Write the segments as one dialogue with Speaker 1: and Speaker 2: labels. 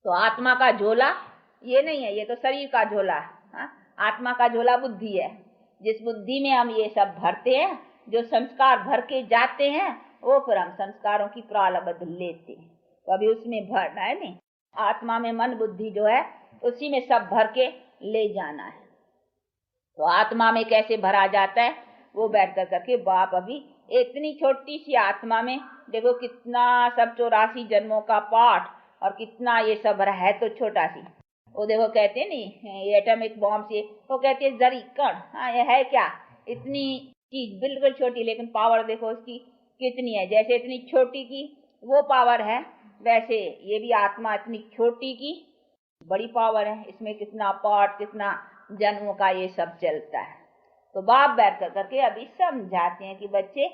Speaker 1: तो आत्मा का झोला ये नहीं है, ये तो शरीर का झोला है। हाँ? आत्मा का झोला बुद्धि है। जिस बुद्धि में हम ये सब भरते हैं, जो संस्कार भर के जाते हैं, वो फिर हम संस्कारों की प्रारब्ध लेते हैं। तो अभी उसमें भरना है नहीं, आत्मा में मन बुद्धि जो है उसी में सब भर के ले जाना है। तो आत्मा में कैसे भरा जाता है, वो बैठ कर करके बाप अभी इतनी छोटी सी आत्मा में देखो कितना सब 84 जन्मों का पाठ और कितना ये सब है। तो छोटा सी वो देखो कहते हैं नहीं, ये एटॉमिक बॉम्ब से वो कहते हैं जरी कण। हाँ, ये है क्या, इतनी चीज बिल्कुल छोटी, लेकिन पावर देखो उसकी कितनी है। जैसे इतनी छोटी की वो पावर है, वैसे ये भी आत्मा इतनी छोटी की बड़ी पावर है। इसमें कितना पाठ, कितना जन्मों का ये सब चलता है। तो बाप बैठ कर करके अभी समझाते हैं कि बच्चे,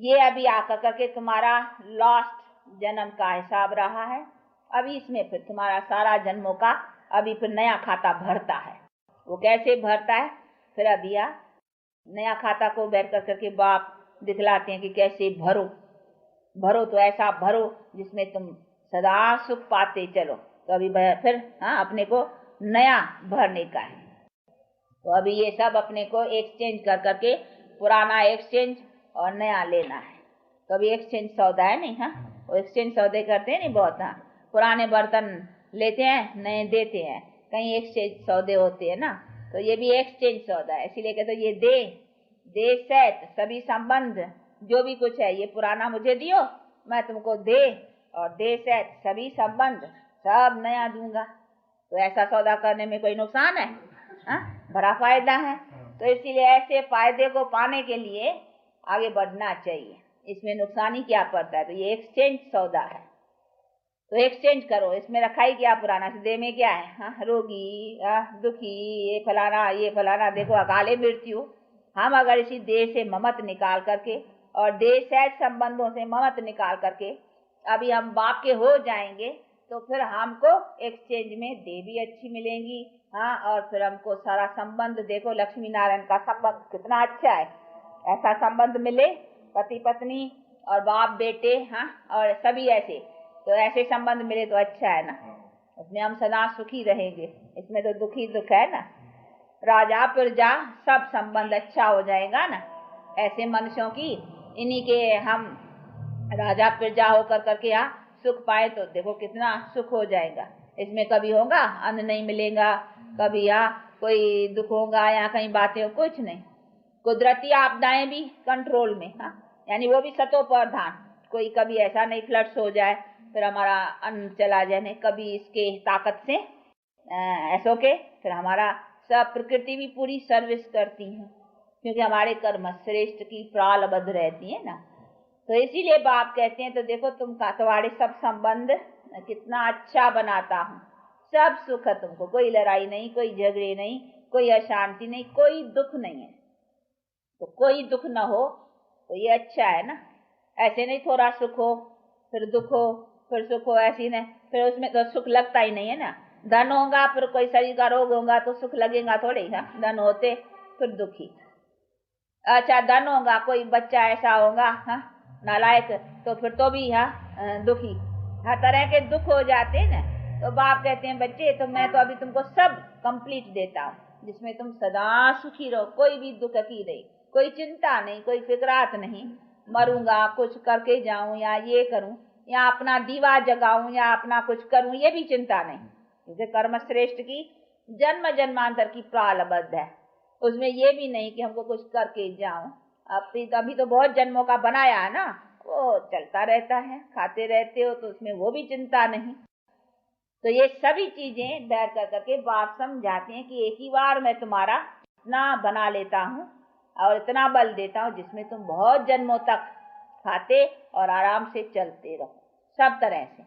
Speaker 1: ये अभी आकर करके तुम्हारा लास्ट जन्म का हिसाब रहा है। अभी इसमें फिर तुम्हारा सारा जन्मों का अभी फिर नया खाता भरता है। वो कैसे भरता है, फिर अभी नया खाता को बैठ कर करके बाप दिखलाते हैं कि कैसे भरो। भरो तो ऐसा भरो जिसमें तुम सदा सुख पाते चलो। तो अभी फिर अपने को नया भरने का है। तो अभी ये सब अपने को एक्सचेंज कर करके, पुराना एक्सचेंज और नया लेना है। तो अभी एक्सचेंज सौदा है नहीं। वो एक्सचेंज सौदे करते हैं नहीं बहुत। पुराने बर्तन लेते हैं, नए देते हैं, कहीं एक्सचेंज सौदे होते हैं ना। तो ये भी एक्सचेंज सौदा है। इसीलिए कहते ये दे सैत सभी संबंध, जो भी कुछ है ये पुराना मुझे दियो, मैं तुमको और दे सैत सभी संबंध सब नया दूंगा। तो ऐसा सौदा करने में कोई नुकसान है? बड़ा फायदा है। तो इसीलिए ऐसे फायदे को पाने के लिए आगे बढ़ना चाहिए। इसमें नुकसान ही क्या पड़ता है? तो ये एक्सचेंज सौदा है। तो एक्सचेंज करो। इसमें रखा ही क्या पुराना, दे में क्या है? रोगी, दुखी, ये फलाना देखो अकाले मृत्यु। हम अगर इसी देह से ममत निकाल करके और देह से संबंधों से ममत निकाल करके अभी हम बाप के हो जाएंगे, तो फिर हमको एक्सचेंज में देह भी अच्छी मिलेंगी। और फिर हमको सारा संबंध देखो, लक्ष्मी नारायण का संबंध कितना अच्छा है। ऐसा संबंध मिले, पति पत्नी और बाप बेटे, और सभी ऐसे, तो ऐसे संबंध मिले तो अच्छा है ना। उसमें हम सदा सुखी रहेंगे। इसमें तो दुखी दुख है ना। राजा प्रजा सब संबंध अच्छा हो जाएगा ना। ऐसे मनुष्यों की इन्हीं के हम राजा प्रजा होकर करके सुख पाए, तो देखो कितना सुख हो जाएगा। इसमें कभी होगा अन्न नहीं मिलेगा, कभी कोई दुख होगा या कहीं बातें, कुछ नहीं। कुदरती आपदाएं भी कंट्रोल में, यानी वो भी सतो प्रधान। कोई कभी ऐसा नहीं फ्लड्स हो जाए फिर हमारा अन्न चला जाए, नहीं कभी इसके ताकत से ऐसो के फिर हमारा सब प्रकृति भी पूरी सर्विस करती है, क्योंकि हमारे कर्म श्रेष्ठ की प्रालबद्ध रहती है ना। तो इसीलिए बाप कहते हैं, तो देखो तुम तुम्हारे सब संबंध कितना अच्छा बनाता हूँ। सब सुख है तुमको, कोई लड़ाई नहीं, कोई झगड़े नहीं, कोई अशांति नहीं, कोई दुख नहीं है। तो कोई दुख न हो तो ये अच्छा है ना। ऐसे नहीं थोड़ा सुख हो फिर दुख हो फिर सुख हो, ऐसी नहीं, फिर उसमें तो सुख लगता ही नहीं है ना। धन होगा फिर कोई शरीर का रोग होगा तो सुख लगेगा थोड़ी। धन होते फिर दुखी। अच्छा, धन होगा, कोई बच्चा ऐसा होगा नालायक, तो फिर तो भी दुखी। हर तरह के दुख हो जाते हैं ना। तो बाप कहते हैं बच्चे, तो मैं तो अभी तुमको सब कंप्लीट देता हूँ, जिसमें तुम सदा सुखी रहो, कोई भी दुख की नहीं, कोई चिंता नहीं, कोई फिक्रात नहीं। मरूंगा कुछ करके जाऊं या ये करूं या अपना दीवा जगाऊं या अपना कुछ करूं, ये भी चिंता नहीं, क्योंकि कर्म श्रेष्ठ की जन्म जन्मांतर की प्रालबद्ध है। उसमें ये भी नहीं कि हमको कुछ करके जाऊं। अभी तो बहुत जन्मों का बनाया है ना, वो चलता रहता है, खाते रहते हो, तो उसमें वो भी चिंता नहीं। तो ये सभी चीजें बैठ कर करके बाप समझाते हैं कि एक ही बार मैं तुम्हारा इतना बना लेता हूँ और इतना बल देता हूँ जिसमें तुम बहुत जन्मों तक खाते और आराम से चलते रहो सब तरह से।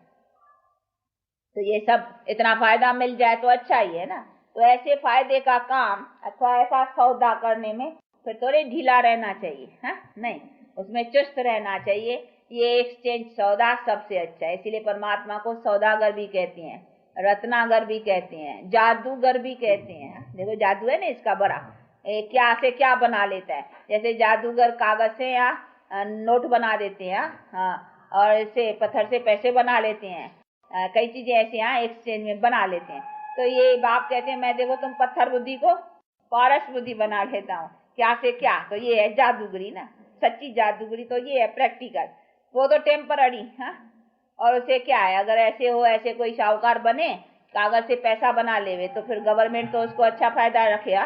Speaker 1: तो ये सब इतना फायदा मिल जाए तो अच्छा ही है ना। तो ऐसे फायदे का काम अथवा ऐसा सौदा करने में फिर थोड़े ढीला रहना चाहिए, नहीं, उसमें चुस्त रहना चाहिए। ये एक्सचेंज सौदा सबसे अच्छा है। इसीलिए परमात्मा को सौदागर भी कहते हैं, रत्नागर भी कहते हैं, जादूगर भी कहते हैं। देखो जादू है ना इसका बड़ा, क्या से क्या बना लेता है। जैसे जादूगर कागज से नोट बना देते हैं, और इसे पत्थर से पैसे बना लेते हैं, कई चीजें ऐसे यहाँ एक्सचेंज में बना लेते हैं। तो ये बाप कहते हैं मैं देखो तुम पत्थर बुद्धि को पारस बुद्धि बना लेता हूँ, क्या से क्या। तो ये है जादूगरी ना, सच्ची जादूगरी तो ये है प्रैक्टिकल। वो तो टेम्पररी। हाँ, और उसे क्या है, अगर ऐसे हो, ऐसे कोई शाहूकार बने कागज से पैसा बना लेवे तो फिर गवर्नमेंट तो उसको अच्छा फायदा रखे।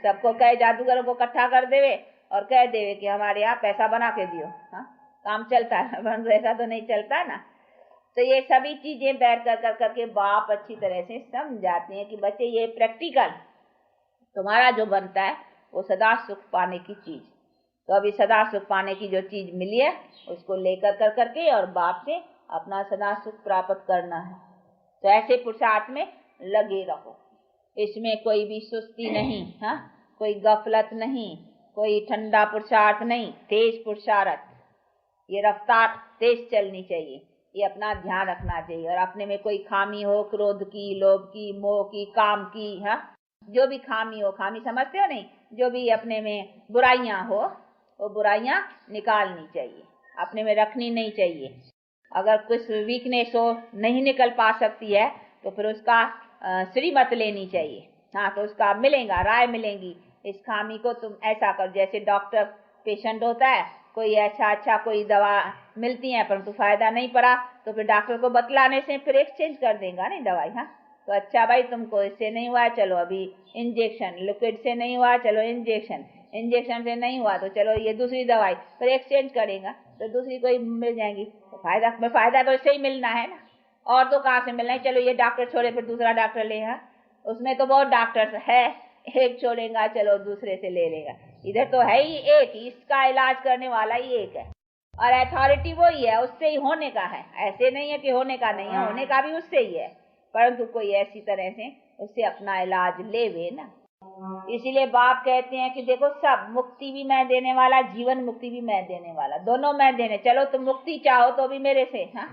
Speaker 1: सबको कहे जादूगरों को इकट्ठा कर देवे और कह देवे कि हमारे यहाँ पैसा बना के दियो। हाँ, काम चलता है, परंतु ऐसा तो नहीं चलता ना। तो ये सभी चीजें बैठ कर करके बाप अच्छी तरह से समझाते हैं कि बच्चे ये प्रैक्टिकल तुम्हारा जो बनता है वो सदा सुख पाने की चीज। तो अभी सदा सुख पाने की जो चीज मिली है उसको लेकर कर करके और बाप से अपना सदा सुख प्राप्त करना है। तो ऐसे पुरुषार्थ में लगे रहो, इसमें कोई भी सुस्ती नहीं। हाँ, कोई गफलत नहीं, कोई ठंडा पुरुषार्थ नहीं, तेज पुरुषार्थ। ये रफ्तार तेज चलनी चाहिए, ये अपना ध्यान रखना चाहिए। और अपने में कोई खामी हो, क्रोध की, लोभ की, मोह की, काम की, हाँ, जो भी खामी हो, खामी समझते हो नहीं, जो भी अपने में बुराइयां हो वो बुराइयां निकालनी चाहिए, अपने में रखनी नहीं चाहिए। अगर कुछ वीकनेस हो, नहीं निकल पा सकती है तो फिर उसका श्रीमत लेनी चाहिए। हाँ, तो उसका मिलेगा, राय मिलेंगी, इस खामी को तुम ऐसा कर। जैसे डॉक्टर पेशेंट होता है, कोई अच्छा कोई दवा मिलती है परंतु फायदा नहीं पड़ा तो फिर डॉक्टर को बतलाने से फिर एक्सचेंज कर देगा नहीं दवाई। हाँ, तो अच्छा भाई तुमको इससे नहीं हुआ, चलो अभी इंजेक्शन, लिक्विड से नहीं हुआ, चलो इंजेक्शन, इंजेक्शन से नहीं हुआ तो चलो ये दूसरी दवाई, फिर एक्सचेंज करेगा तो दूसरी कोई मिल जाएगी। तो फायदा तो इससे ही मिलना है ना, और तो कहाँ से मिलना है। चलो ये डॉक्टर छोड़े फिर दूसरा डॉक्टर ले। हाँ, उसमें तो बहुत डॉक्टर है, एक छोड़ेगा चलो दूसरे से ले लेगा। इधर तो है ही एक, इसका इलाज करने वाला ही एक है और अथॉरिटी वो ही है, उससे ही होने का है। ऐसे नहीं है कि होने का नहीं है, होने का भी उससे ही है, परंतु कोई ऐसी तरह से उससे अपना इलाज लेवे ना। इसीलिए बाप कहते हैं कि देखो सब मुक्ति भी मैं देने वाला, जीवन मुक्ति भी मैं देने वाला, दोनों मैं देने। चलो तुम मुक्ति चाहो तो भी मेरे से, हाँ,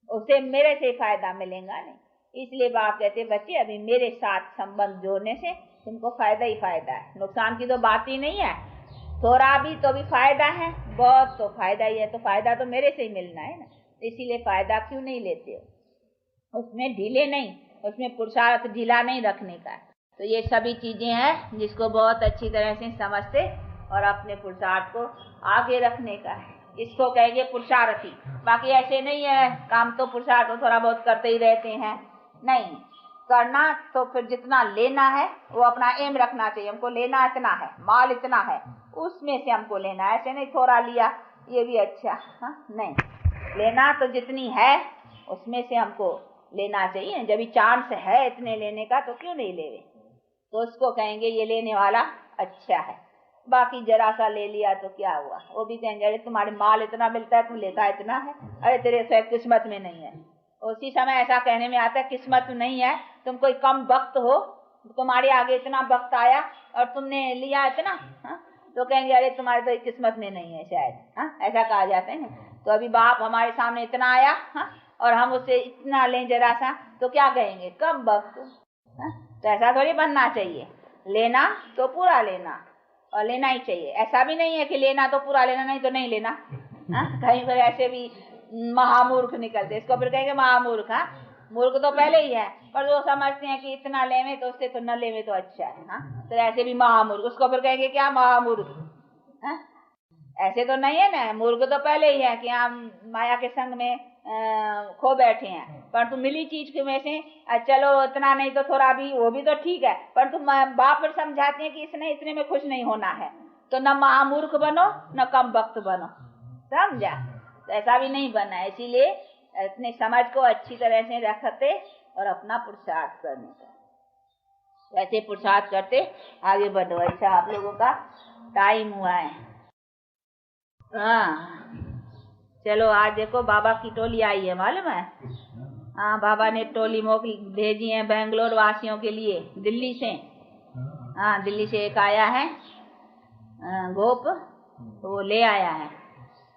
Speaker 1: उसे मेरे से फायदा मिलेगा नहीं। इसलिए बाप कहते बच्चे अभी मेरे साथ संबंध जोड़ने से तुमको फायदा ही फायदा है, नुकसान की तो बात ही नहीं है। थोड़ा भी तो भी फायदा है, बहुत तो फायदा ही है, तो फायदा तो मेरे से ही मिलना है ना। इसीलिए फायदा क्यों नहीं लेते हो, उसमें ढीले नहीं, उसमें पुरुषार्थ ढीला नहीं रखने का। तो ये सभी चीजें हैं जिसको बहुत अच्छी तरह से समझते और अपने पुरुषार्थ को आगे रखने का है, इसको कहेंगे पुरुषार्थी। बाकी ऐसे नहीं है काम तो पुरुषार्थ तो थोड़ा बहुत करते ही रहते हैं, नहीं करना। तो फिर जितना लेना है वो अपना एम रखना चाहिए, हमको लेना इतना है, माल इतना है, उसमें से हमको लेना है। ऐसे नहीं थोड़ा लिया ये भी अच्छा, हाँ, नहीं, लेना तो जितनी है उसमें से हमको लेना चाहिए। जब भी चांस है इतने लेने का तो क्यों नहीं लेवे, तो उसको कहेंगे ये लेने वाला अच्छा है। बाकी जरा सा ले लिया तो क्या हुआ, वो भी कहेंगे अरे तुम्हारे माल इतना मिलता है, तुम लेता इतना है, अरे तेरे से किस्मत में नहीं है। उसी समय ऐसा कहने में आता है किस्मत में नहीं है, तुम कोई कम वक्त हो, तुम्हारे आगे इतना वक्त आया और तुमने लिया इतना, हाँ, तो कहेंगे अरे तुम्हारे तो किस्मत में नहीं है शायद। हाँ, ऐसा कहा जाता है ना। तो अभी बाप हमारे सामने इतना आया, हाँ, और हम उससे इतना लें जरा सा तो क्या कहेंगे कम वक्त। हाँ, तो ऐसा थोड़ी बनना चाहिए, लेना तो पूरा लेना और लेना ही चाहिए। ऐसा भी नहीं है कि लेना तो पूरा लेना, नहीं तो नहीं लेना। हाँ, कहीं पर ऐसे भी महामूर्ख निकलते, इसको फिर कहेंगे महामूर्ख। हाँ, मूर्ख तो पहले ही है, पर वो समझते हैं कि इतना लेवे तो उससे तो न लेवे तो अच्छा है। हाँ, तो ऐसे भी महामूर्ख, उसको फिर कहेंगे क्या महामूर्ख। हाँ, ऐसे तो नहीं है ना, मूर्ख तो पहले ही है कि हम माया के संग में खो बैठे हैं। पर तुम मिली चीज के में से चलो इतना नहीं तो थोड़ा भी, वो भी तो ठीक है, पर तुम बाप पर समझाते हैं कि इसने इतने में खुश नहीं होना है, तो न महामूर्ख बनो न कम वक्त बनो, समझा। तो ऐसा भी नहीं बनना है। इसीलिए अपने समझ को अच्छी तरह से रखते और अपना पुरुषार्थ करने का, वैसे पुरुषार्थ करते आगे बढ़ो। अच्छा, आप लोगों का टाइम हुआ है। हाँ, चलो आज देखो बाबा की टोली आई है, मालूम है। हाँ, बाबा ने टोली मोकली भेजी है बेंगलोर वासियों के लिए, दिल्ली से। हाँ, दिल्ली से एक आया है गोप, तो वो ले आया है।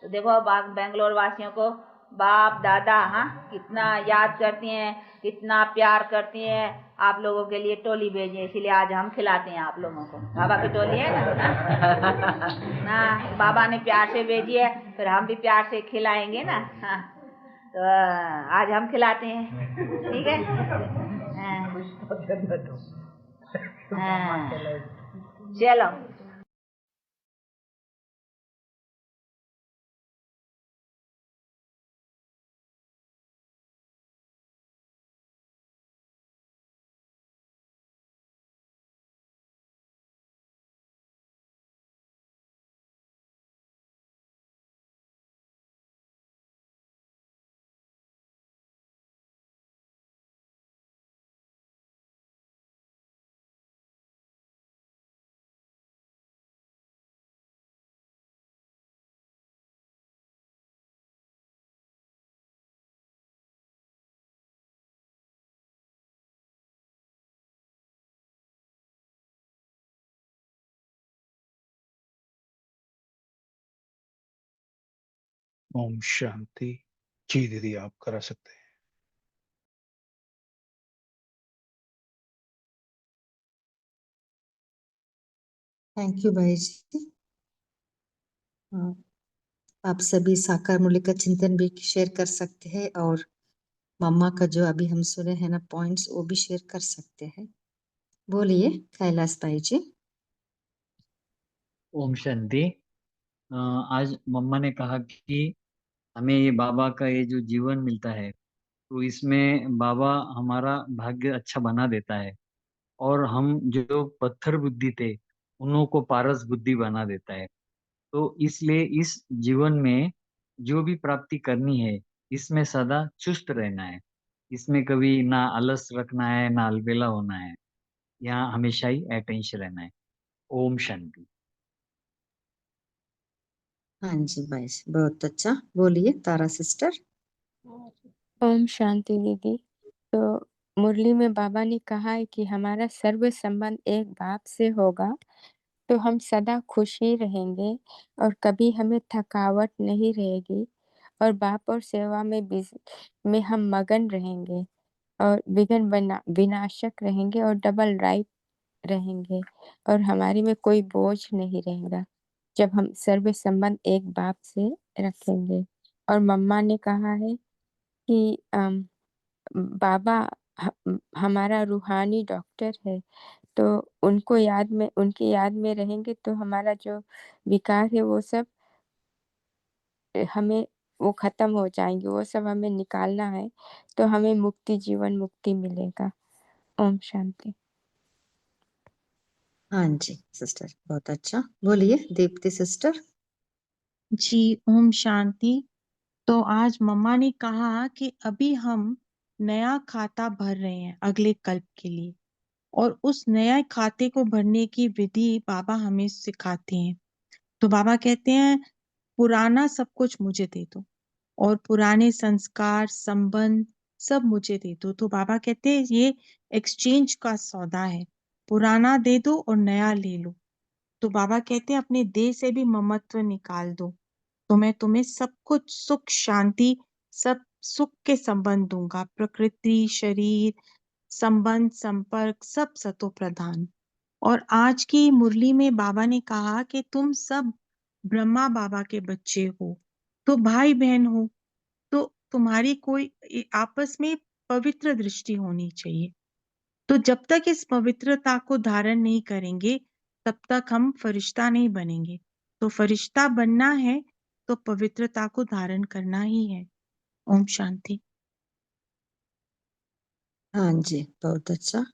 Speaker 1: तो देखो बेंगलोर वासियों को बाप दादा, हाँ, कितना याद करती हैं, कितना प्यार करती हैं। आप लोगों के लिए टोली भेजी, इसीलिए आज हम खिलाते हैं आप लोगों को। बाबा की टोली है ना, बाबा ने प्यार से भेजी है, फिर हम भी प्यार से खिलाएंगे ना। हाँ, तो आज हम खिलाते हैं, ठीक है। चलो।
Speaker 2: ओम शांति। जी दीदी, आप करा सकते हैं।
Speaker 3: थैंक यू भाई जी। हाँ, आप सभी साकार मूल्य का चिंतन भी शेयर कर सकते हैं और मम्मा का जो अभी हम सुने हैं ना पॉइंट्स, वो भी शेयर कर सकते हैं। बोलिए कैलाश भाई जी।
Speaker 4: ओम शांति। आज मम्मा ने कहा कि हमें ये बाबा का ये जो जीवन मिलता है, तो इसमें बाबा हमारा भाग्य अच्छा बना देता है और हम जो पत्थर बुद्धि थे उन्हों को पारस बुद्धि बना देता है। तो इसलिए इस जीवन में जो भी प्राप्ति करनी है, इसमें सदा चुस्त रहना है। इसमें कभी ना आलस रखना है, ना अलबेला होना है। यहाँ हमेशा ही अटेंशन रहना है। ओम शांति।
Speaker 3: हाँ जी भाई जी, बहुत अच्छा। बोलिए तारा सिस्टर।
Speaker 5: ओम शांति दीदी। तो मुरली में बाबा ने कहा है कि हमारा सर्व संबंध एक बाप से होगा तो हम सदा खुश ही रहेंगे और कभी हमें थकावट नहीं रहेगी और बाप और सेवा में हम मगन रहेंगे और विघ्न विनाशक रहेंगे और डबल राइट रहेंगे और हमारे में कोई बोझ नहीं रहेगा जब हम सर्व संबंध एक बाप से रखेंगे। और मम्मा ने कहा है कि बाबा हमारा रूहानी डॉक्टर है, तो उनकी याद में रहेंगे तो हमारा जो विकार है वो सब हमें वो खत्म हो जाएंगे, वो सब हमें निकालना है तो हमें मुक्ति, जीवन मुक्ति मिलेगा। ओम शांति।
Speaker 3: हाँ जी सिस्टर, बहुत अच्छा। बोलिए दीप्ति सिस्टर।
Speaker 6: जी ओम शांति। तो आज मम्मा ने कहा कि अभी हम नया खाता भर रहे हैं अगले कल्प के लिए, और उस नया खाते को भरने की विधि बाबा हमें सिखाते हैं। तो बाबा कहते हैं पुराना सब कुछ मुझे दे दो और पुराने संस्कार संबंध सब मुझे दे दो। तो बाबा कहते हैं ये एक्सचेंज का सौदा है, पुराना दे दो और नया ले लो। तो बाबा कहते हैं अपने देह से भी ममत्व निकाल दो, तो मैं तुम्हें सब कुछ सुख शांति सब सुख के संबंध दूंगा, प्रकृति शरीर संबंध संपर्क सब सतो प्रधान। और आज की मुरली में बाबा ने कहा कि तुम सब ब्रह्मा बाबा के बच्चे हो, तो भाई बहन हो, तो तुम्हारी कोई आपस में पवित्र दृष्टि होनी चाहिए। तो जब तक इस पवित्रता को धारण नहीं करेंगे तब तक हम फरिश्ता नहीं बनेंगे। तो फरिश्ता बनना है तो पवित्रता को धारण करना ही है। ओम शांति।
Speaker 3: हाँ जी, बहुत अच्छा।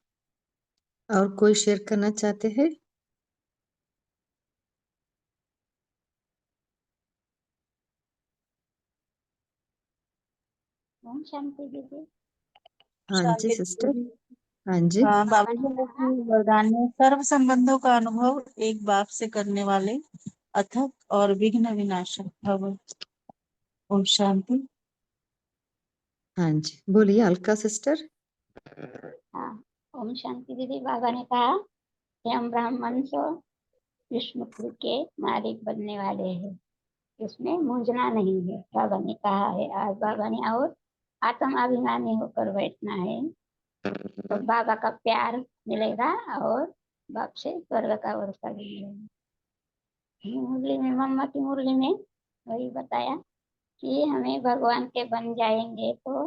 Speaker 3: और कोई शेयर करना चाहते हैं?
Speaker 7: ओम शांति दीदी।
Speaker 3: हाँ जी
Speaker 6: शांति
Speaker 3: सिस्टर।
Speaker 6: दीदी।
Speaker 3: हाँ जी।
Speaker 6: बाबा जी ने वरदान में सर्व संबंधों का अनुभव एक बाप से करने वाले अथक और विघ्न विनाशक भव। ओम शांति।
Speaker 3: हाँ जी, बोलिए अलका सिस्टर।
Speaker 7: हाँ, ओम शांति दीदी। बाबा ने कहा कि हम ब्राह्मण सो विष्णुपुर के मालिक बनने वाले हैं, इसमें मूंझना नहीं है। बाबा ने कहा है आज बाबा ने और आत्माभिमानी होकर बैठना है तो बाबा का प्यार मिलेगा और बाप से स्वर्ग का वर्षा भी मिलेगा। मुरली में, मम्मा की मुरली में वही बताया कि हमें भगवान के बन जाएंगे तो,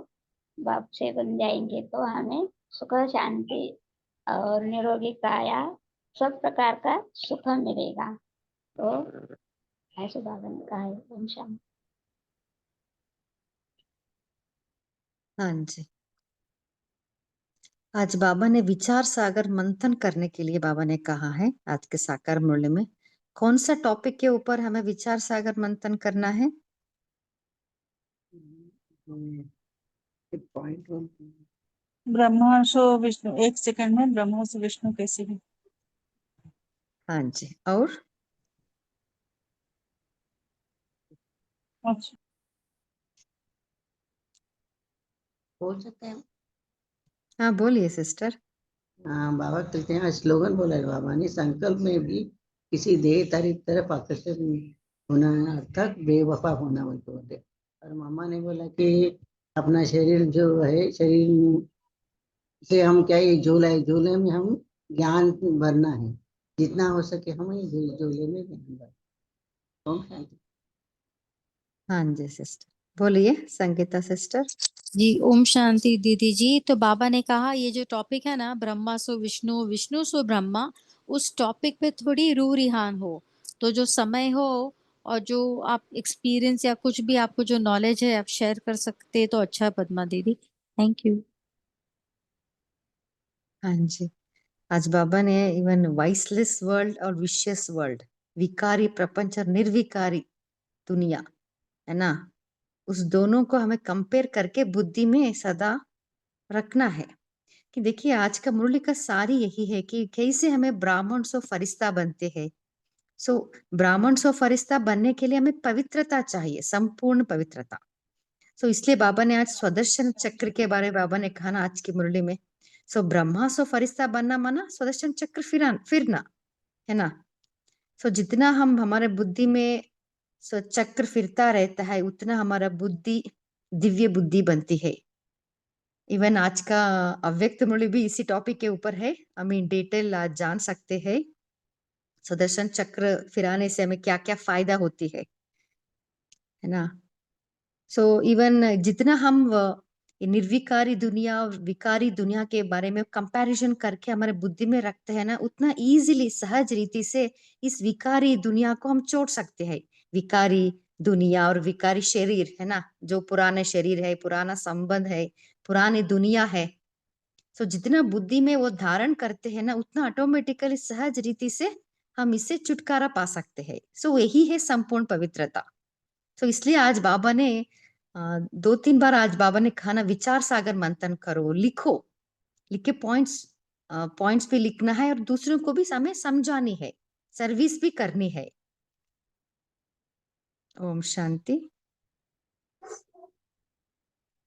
Speaker 7: बाप से बन जाएंगे तो हमें सुख शांति और निरोगी काया सब प्रकार का सुख मिलेगा। तो ऐसे बाबा ने कहा है। ओम शांति।
Speaker 3: हाँ जी, आज बाबा ने विचार सागर मंथन करने के लिए बाबा ने कहा है आज के साकार मूल्य में। कौन सा टॉपिक के ऊपर हमें विचार सागर मंथन करना है?
Speaker 6: ब्रह्मा सो विष्णु, एक सेकंड में, ब्रह्मा से विष्णु कैसे है?
Speaker 3: हाँ जी, और
Speaker 6: अच्छा,
Speaker 8: बोल सकते हैं।
Speaker 3: हाँ बोलिए सिस्टर।
Speaker 8: हाँ, बाबा कहते हैं स्लोगन बोला है बाबा ने, संकल्प में भी किसी देह तारी तरफ आकर्षित होना अर्थात बेवफा होना बोलते होते। और मामा ने बोला कि अपना शरीर जो है, शरीर से हम क्या, ये झोला है, झोले में हम ज्ञान भरना है, जितना हो सके हम ये झोले में ज्ञान भर। ओम शांति।
Speaker 3: हाँ जी सिस्टर, बोलिए संगीता सिस्टर।
Speaker 9: जी ओम शांति दीदी जी। तो बाबा ने कहा ये जो टॉपिक है ना, ब्रह्मा सो विष्णु, विष्णु सो ब्रह्मा, उस टॉपिक पे थोड़ी रूह रिहान हो, तो जो समय हो और जो आप एक्सपीरियंस या कुछ भी आपको जो नॉलेज है आप शेयर कर सकते हैं तो अच्छा है पद्मा दीदी। Thank you.
Speaker 3: हाँ जी, आज बाबा ने इवन वाइसलेस वर्ल्ड और विशियस वर्ल्ड, विकारी प्रपंच और निर्विकारी दुनिया, है ना, उस दोनों को हमें कंपेयर करके बुद्धि में सदा रखना है। कि देखिए आज का मुरली का सारी यही है कि कैसे हमें ब्राह्मण सो फरिश्ता बनते हैं। सो ब्राह्मण सो फरिश्ता बनने के लिए हमें पवित्रता चाहिए, संपूर्ण पवित्रता। सो इसलिए बाबा ने आज स्वदर्शन चक्र के बारे में बाबा ने कहा ना आज की मुरली में। सो ब्रह्मा सो फरिश्ता बनना माना स्वदर्शन चक्र फिरना, है ना। सो जितना हम हमारे बुद्धि में सो चक्र फिरता रहता है उतना हमारा बुद्धि दिव्य बुद्धि बनती है। इवन आज का अव्यक्त मुरली भी इसी टॉपिक के ऊपर है, हम इन डिटेल आज जान सकते हैं सुदर्शन चक्र फिराने से हमें क्या क्या फायदा होती है ना। सो इवन जितना हम निर्विकारी दुनिया और विकारी दुनिया के बारे में कंपैरिजन करके हमारे बुद्धि में रखते हैं ना, उतना इजीली सहज रीति से इस विकारी दुनिया को हम छोड़ सकते हैं। विकारी दुनिया और विकारी शरीर, है ना, जो पुराने शरीर है, पुराना संबंध है, पुरानी दुनिया है। सो जितना बुद्धि में वो धारण करते हैं ना उतना ऑटोमेटिकली सहज रीति से हम इससे छुटकारा पा सकते हैं। सो यही है संपूर्ण पवित्रता। तो इसलिए आज बाबा ने 2-3 बार आज बाबा ने कहा ना विचार सागर मंथन करो, लिखो, लिख के पॉइंट्स पे लिखना है और दूसरों को भी हमें समझानी है, सर्विस भी करनी है। ओम शांति।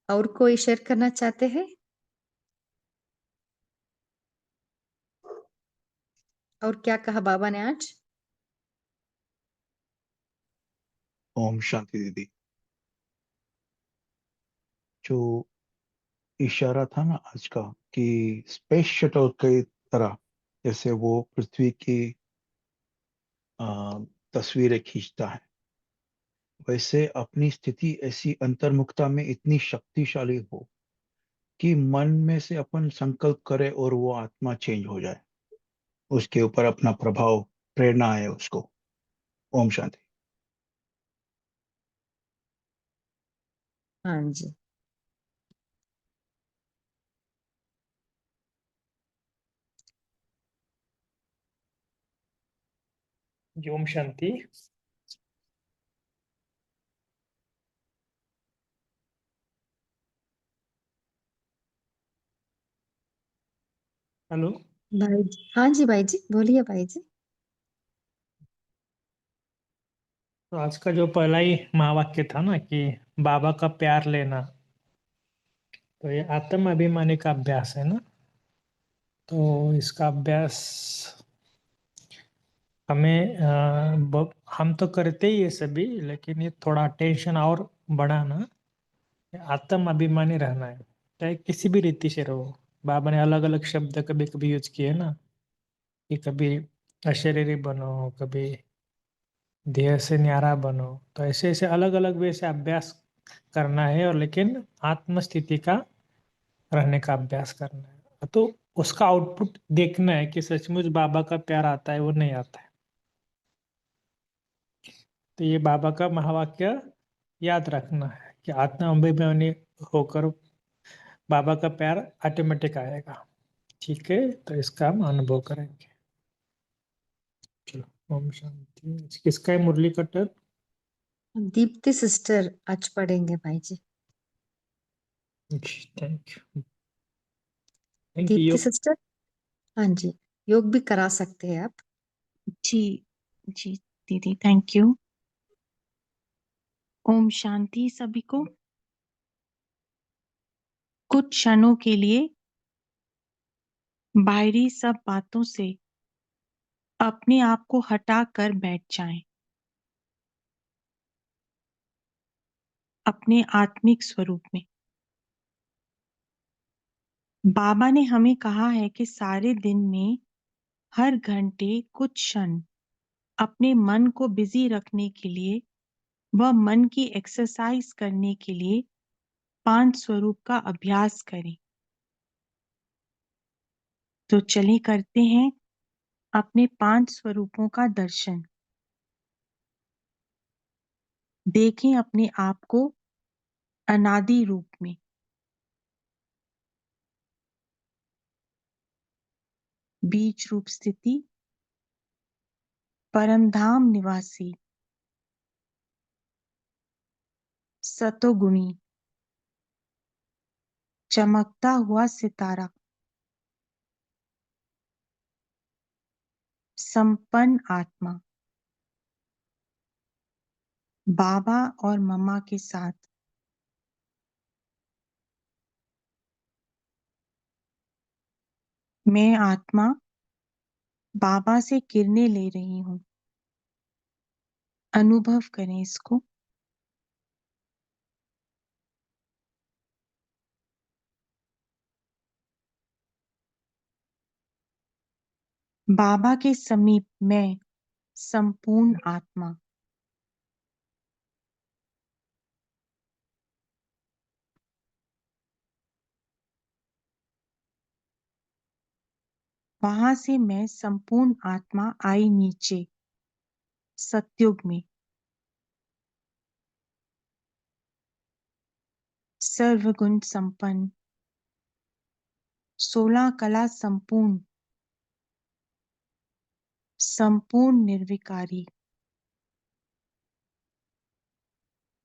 Speaker 3: और कोई शेयर करना चाहते हैं? और क्या कहा बाबा ने आज?
Speaker 2: ओम शांति दीदी। जो इशारा था ना आज का कि स्पेस शटल की तरह जैसे वो पृथ्वी की तस्वीरें खींचता है, वैसे अपनी स्थिति ऐसी अंतर्मुखता में इतनी शक्तिशाली हो कि मन में से अपन संकल्प करे और वो आत्मा चेंज हो जाए, उसके ऊपर अपना प्रभाव, प्रेरणा है उसको। ओम शांति।
Speaker 3: हाँ जी,
Speaker 10: जी ओम शांति। हेलो।
Speaker 3: भाई जी, हाँ जी भाई जी, बोलिए भाई जी।
Speaker 10: तो आज का जो पहला ही महावाक्य था ना कि बाबा का प्यार लेना, तो ये आत्म अभिमानी का अभ्यास है ना। तो इसका अभ्यास हमें हम तो करते ही ये सभी, लेकिन ये थोड़ा टेंशन और बढ़ाना, आत्म अभिमानी रहना है, चाहे किसी भी रीति से रहो। बाबा ने अलग अलग शब्द कभी कभी यूज किए ना, कि कभी अशरीरी बनो, कभी देह से न्यारा बनो। तो ऐसे ऐसे अलग अलग वे से अभ्यास करना है, और लेकिन आत्म स्थिति का रहने का अभ्यास करना है। तो उसका आउटपुट देखना है कि सचमुच बाबा का प्यार आता है वो नहीं आता है। तो ये बाबा का महावाक्य याद रखना है कि आत्मा अभिमानी होकर बाबा का प्यार ऑटोमेटिक आएगा। ठीक है, तो इसका हम अनुभव करेंगे। चलो, ओम शांति। किसका है मुरली कट्टर?
Speaker 3: दीप्ति सिस्टर आज पढ़ेंगे भाई जी।
Speaker 10: Thank you. Thank
Speaker 3: Deepti
Speaker 10: you.
Speaker 3: Sister, हाँ जी, योग भी करा सकते हैं आप।
Speaker 6: जी जी दीदी, थैंक यू। ओम शांति सभी को। कुछ क्षणों के लिए बाहरी सब बातों से अपने आप को हटा कर बैठ जाएं। अपने आत्मिक स्वरूप में। बाबा ने हमें कहा है कि सारे दिन में हर घंटे कुछ क्षण अपने मन को बिजी रखने के लिए व मन की एक्सरसाइज करने के लिए 5 स्वरूप का अभ्यास करें। तो चलिए करते हैं अपने 5 स्वरूपों का दर्शन। देखें अपने आप को अनादि रूप में। बीज रूप स्थिति, परमधाम निवासी, सतोगुणी, चमकता हुआ सितारा, संपन्न आत्मा। बाबा और मम्मा के साथ मैं आत्मा बाबा से किरणें ले रही हूँ। अनुभव करें इसको। बाबा के समीप मैं संपूर्ण आत्मा। वहां से मैं संपूर्ण आत्मा आई नीचे सतयुग में। सर्वगुण संपन्न, 16 कला संपूर्ण, संपूर्ण निर्विकारी,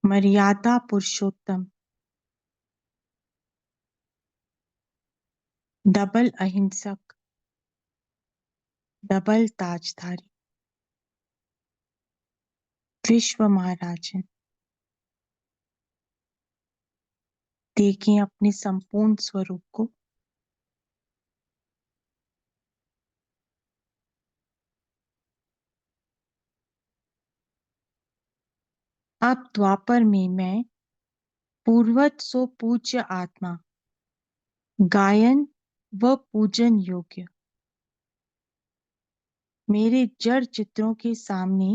Speaker 6: मर्यादा पुरुषोत्तम, डबल अहिंसक, डबल ताजधारी, विश्व महाराजन। देखें अपने संपूर्ण स्वरूप को। अब द्वापर में मैं पूर्वत सो पूज्य आत्मा, गायन व पूजन योग्य। मेरे जड़ चित्रों के सामने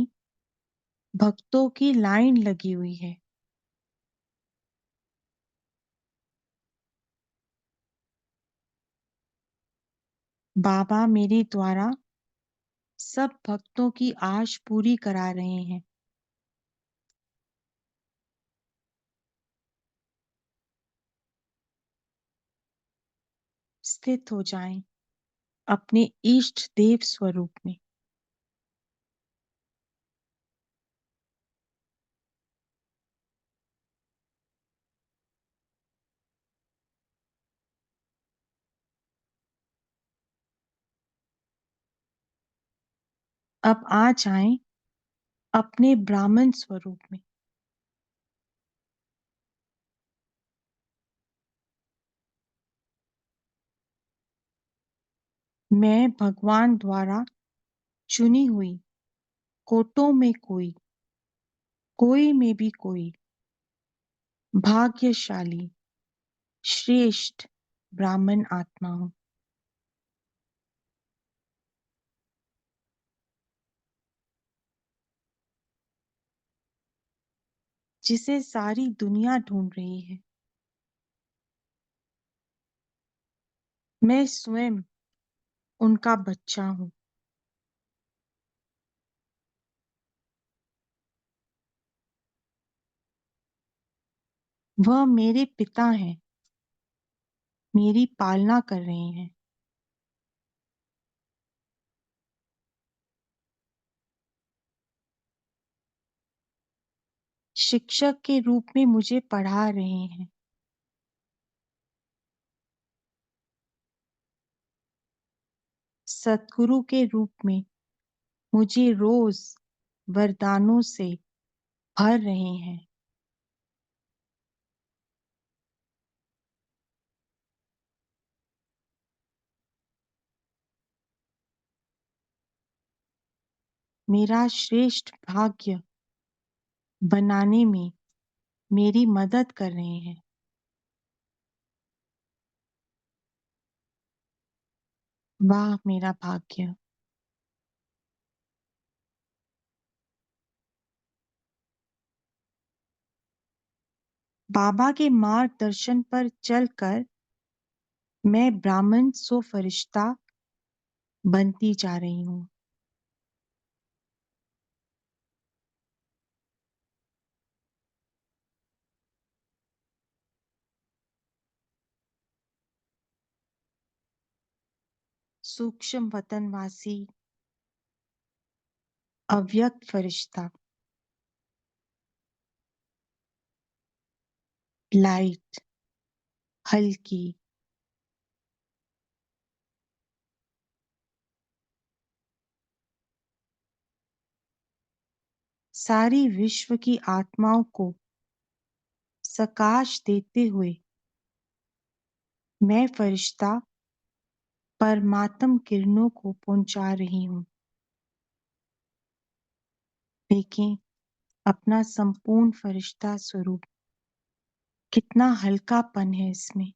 Speaker 6: भक्तों की लाइन लगी हुई है। बाबा मेरे द्वारा सब भक्तों की आश पूरी करा रहे हैं। स्थित हो जाएं अपने इष्ट देव स्वरूप में। अब आ जाएं अपने ब्राह्मण स्वरूप में। मैं भगवान द्वारा चुनी हुई कोटों में कोई में भी कोई भाग्यशाली श्रेष्ठ ब्राह्मण आत्मा हूं। जिसे सारी दुनिया ढूंढ रही है। मैं स्वयं उनका बच्चा हूँ। वह मेरे पिता हैं, मेरी पालना कर रहे हैं। शिक्षक के रूप में मुझे पढ़ा रहे हैं। सतगुरु के रूप में मुझे रोज वरदानों से भर रहे हैं। मेरा श्रेष्ठ भाग्य बनाने में मेरी मदद कर रहे हैं। वाह मेरा भाग्य। बाबा के मार्गदर्शन पर चलकर मैं ब्राह्मण सो फरिश्ता बनती जा रही हूँ। सूक्ष्म वतनवासी, अव्यक्त फरिश्ता, लाइट, हल्की, सारी विश्व की आत्माओं को सकाश देते हुए मैं फरिश्ता परमात्म किरणों को पहुंचा रही हूँ। देखें अपना संपूर्ण फरिश्ता स्वरूप, कितना हल्कापन है इसमें।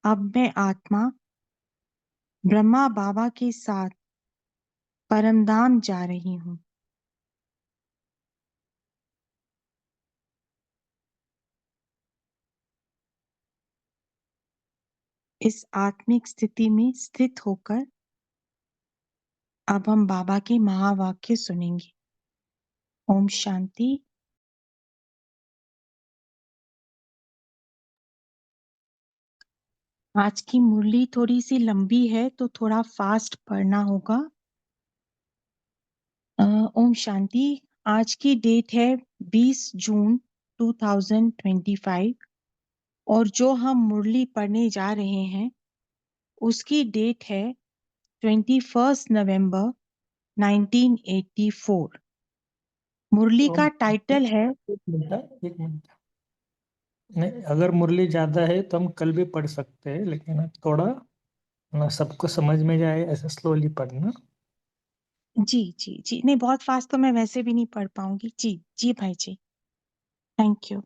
Speaker 6: अब मैं आत्मा ब्रह्मा बाबा के साथ परमधाम जा रही हूँ। इस आत्मिक स्थिति में स्थित होकर अब हम बाबा के महावाक्य सुनेंगे। ओम शांति। आज की मुरली थोड़ी सी लंबी है तो थोड़ा फास्ट पढ़ना होगा। ओम शांति। आज की डेट है 20 जून 2025 और जो हम मुरली पढ़ने जा रहे हैं उसकी डेट है 21 नवंबर 1984। मुरली का टाइटल है
Speaker 10: एक मिनट। नहीं, अगर मुरली ज्यादा है तो हम कल भी पढ़ सकते हैं, लेकिन अब थोड़ा ना सबको समझ में जाए ऐसे स्लोली पढ़ना।
Speaker 6: जी जी जी, नहीं बहुत फास्ट तो मैं वैसे भी नहीं पढ़ पाऊंगी। जी जी भाई जी, थैंक यू।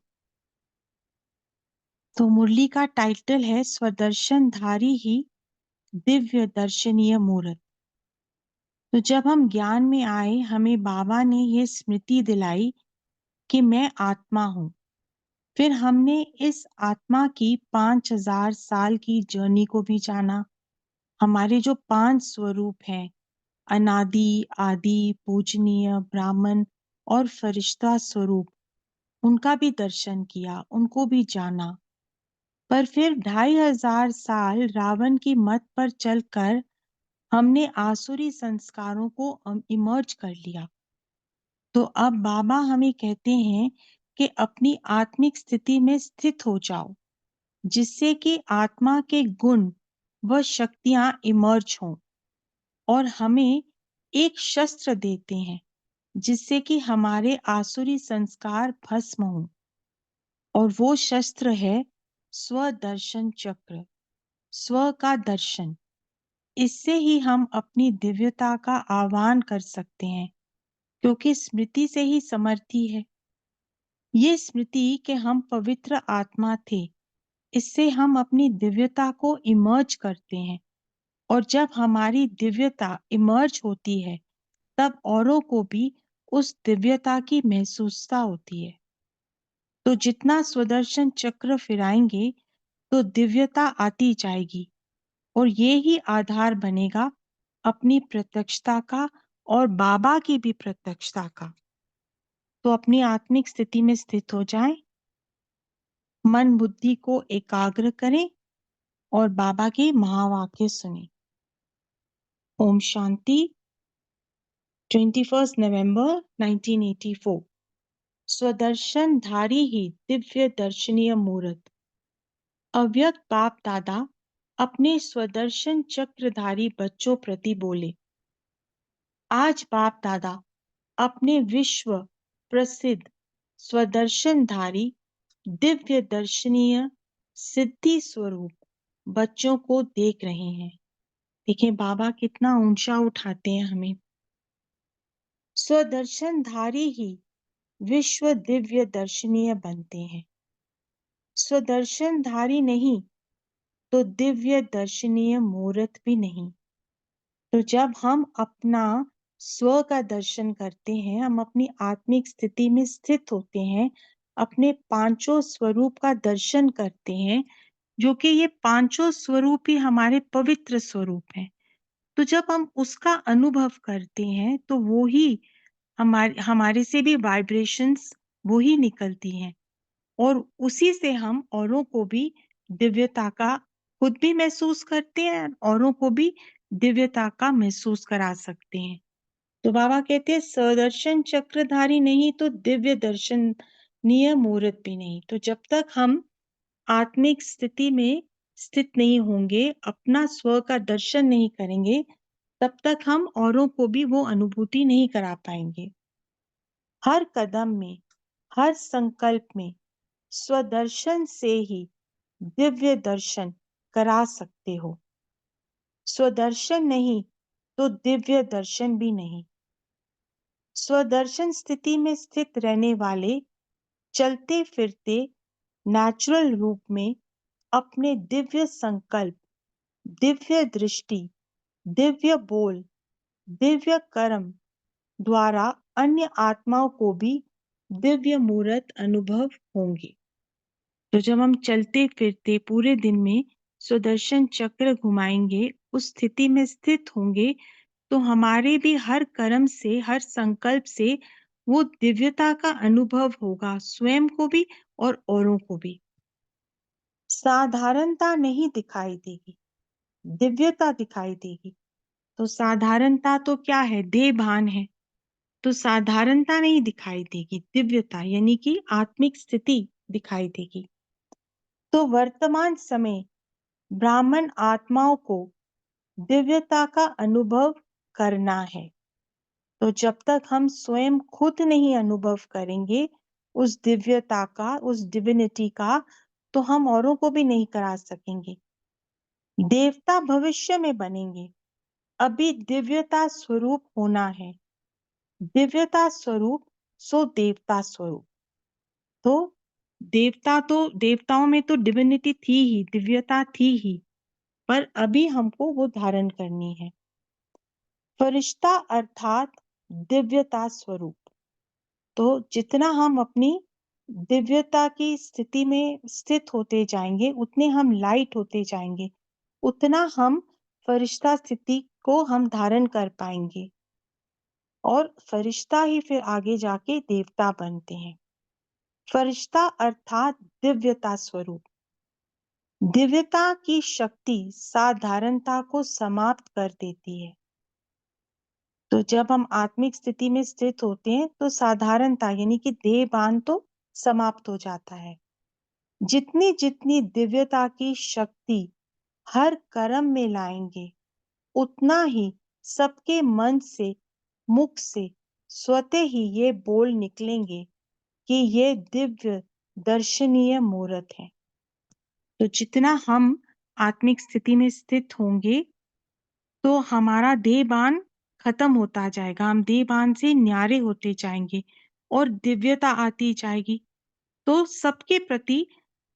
Speaker 6: तो मुरली का टाइटल है स्वदर्शनधारी ही दिव्य दर्शनीय मूर्त। तो जब हम ज्ञान में आए हमें बाबा ने ये स्मृति दिलाई कि मैं आत्मा हूँ। फिर हमने इस आत्मा की 5000 साल की जर्नी को भी जाना। हमारे जो 5 स्वरूप हैं, अनादि, आदि, पूजनीय, ब्राह्मण और फरिश्ता स्वरूप, उनका भी दर्शन किया, उनको भी जाना। पर फिर 2500 साल रावण की मत पर चलकर हमने आसुरी संस्कारों को इमर्ज कर लिया। तो अब बाबा हमें कहते हैं कि अपनी आत्मिक स्थिति में स्थित हो जाओ, जिससे कि आत्मा के गुण व शक्तियां इमर्ज हों और हमें एक शस्त्र देते हैं जिससे कि हमारे आसुरी संस्कार भस्म हों। और वो शस्त्र है स्वदर्शन चक्र, स्व का दर्शन। इससे ही हम अपनी दिव्यता का आह्वान कर सकते हैं क्योंकि स्मृति से ही समर्थी है। ये स्मृति कि हम पवित्र आत्मा थे, इससे हम अपनी दिव्यता को इमर्ज करते हैं, और जब हमारी दिव्यता इमर्ज होती है तब औरों को भी उस दिव्यता की महसूसता होती है। तो जितना स्वदर्शन चक्र फिराएंगे तो दिव्यता आती जाएगी, और ये ही आधार बनेगा अपनी प्रत्यक्षता का और बाबा की भी प्रत्यक्षता का। तो अपनी आत्मिक स्थिति में स्थित हो जाएं, मन बुद्धि को एकाग्र करें और बाबा के महावाक्य सुनें। ओम शांति। 21 नवंबर 1984। स्वदर्शन धारी ही दिव्य दर्शनीय मूर्त। अव्यक्त बाप दादा अपने स्वदर्शन चक्रधारी बच्चों प्रति बोले। आज बाप दादा अपने विश्व प्रसिद्ध स्वदर्शनधारी दिव्य दर्शनीय सिद्धि स्वरूप बच्चों को देख रहे हैं। देखिए बाबा कितना ऊंचा उठाते हैं हमें। स्वदर्शनधारी ही विश्व दिव्य दर्शनीय बनते हैं। स्वदर्शनधारी नहीं तो दिव्य दर्शनीय मूर्त भी नहीं। तो जब हम अपना स्व का दर्शन करते हैं, हम अपनी आत्मिक स्थिति में स्थित होते हैं, अपने पांचों स्वरूप का दर्शन करते हैं, जो कि ये पांचों स्वरूप ही हमारे पवित्र स्वरूप हैं। तो जब हम उसका अनुभव करते हैं तो वो ही हमारे से भी वाइब्रेशंस वो ही निकलती हैं, और उसी से हम औरों को भी दिव्यता का खुद भी महसूस करते हैं, औरों को भी दिव्यता का महसूस करा सकते हैं। तो बाबा कहते हैं सदर्शन चक्रधारी नहीं तो दिव्य दर्शनीय मूर्त भी नहीं। तो जब तक हम आत्मिक स्थिति में स्थित नहीं होंगे, अपना स्व का दर्शन नहीं करेंगे, तब तक हम औरों को भी वो अनुभूति नहीं करा पाएंगे। हर कदम में, हर संकल्प में स्वदर्शन से ही दिव्य दर्शन करा सकते हो। स्वदर्शन नहीं तो दिव्य दर्शन भी नहीं। स्वदर्शन स्थिति में स्थित रहने वाले चलते फिरते नेचुरल रूप में अपने दिव्य संकल्प, दिव्य दृष्टि, दिव्य बोल, दिव्य कर्म द्वारा अन्य आत्माओं को भी दिव्य मूर्त अनुभव होंगे। तो जब हम चलते फिरते पूरे दिन में सुदर्शन चक्र घुमाएंगे, उस स्थिति में स्थित होंगे, तो हमारे भी हर कर्म से, हर संकल्प से वो दिव्यता का अनुभव होगा, स्वयं को भी और औरों को भी। साधारणता नहीं दिखाई देगी, दिव्यता दिखाई देगी। तो साधारणता तो क्या है? देह भान है। तो साधारणता नहीं दिखाई देगी, दिव्यता यानी कि आत्मिक स्थिति दिखाई देगी। तो वर्तमान समय ब्राह्मण आत्माओं को दिव्यता का अनुभव करना है। तो जब तक हम स्वयं खुद नहीं अनुभव करेंगे उस दिव्यता का, उस डिविनिटी का, तो हम औरों को भी नहीं करा सकेंगे। देवता भविष्य में बनेंगे, अभी दिव्यता स्वरूप होना है। दिव्यता स्वरूप सो देवता स्वरूप। तो देवताओं में तो डिविनिटी थी ही, दिव्यता थी ही, पर अभी हमको वो धारण करनी है। फरिश्ता अर्थात दिव्यता स्वरूप। तो जितना हम अपनी दिव्यता की स्थिति में स्थित होते जाएंगे, उतने हम लाइट होते जाएंगे, उतना हम फरिश्ता स्थिति को हम धारण कर पाएंगे, और फरिश्ता ही फिर आगे जाके देवता बनते हैं। फरिश्ता अर्थात दिव्यता स्वरूप। दिव्यता की शक्ति साधारणता को समाप्त कर देती है। तो जब हम आत्मिक स्थिति में स्थित होते हैं तो साधारणता यानी कि देह भान तो समाप्त हो जाता है। जितनी जितनी दिव्यता की शक्ति हर कर्म में लाएंगे, उतना ही सबके मन से, मुख से स्वतः ही ये बोल निकलेंगे कि ये दिव्य दर्शनीय मूर्त है। तो जितना हम आत्मिक स्थिति में स्थित होंगे तो हमारा देहबान खत्म होता जाएगा, हम देहभान से न्यारे होते जाएंगे और दिव्यता आती जाएगी। तो सबके प्रति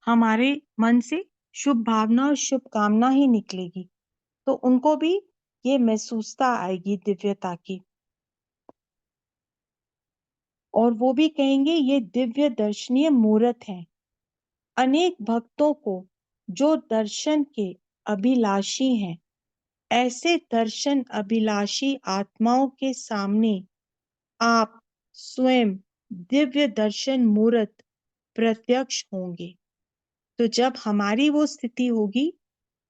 Speaker 6: हमारे मन से शुभ भावना और शुभ कामना ही निकलेगी, तो उनको भी ये महसूसता आएगी दिव्यता की, और वो भी कहेंगे ये दिव्य दर्शनीय मूर्त है। अनेक भक्तों को जो दर्शन के अभिलाषी हैं, ऐसे दर्शन अभिलाषी आत्माओं के सामने आप स्वयं दिव्य दर्शन मूर्त प्रत्यक्ष होंगे। तो जब हमारी वो स्थिति होगी,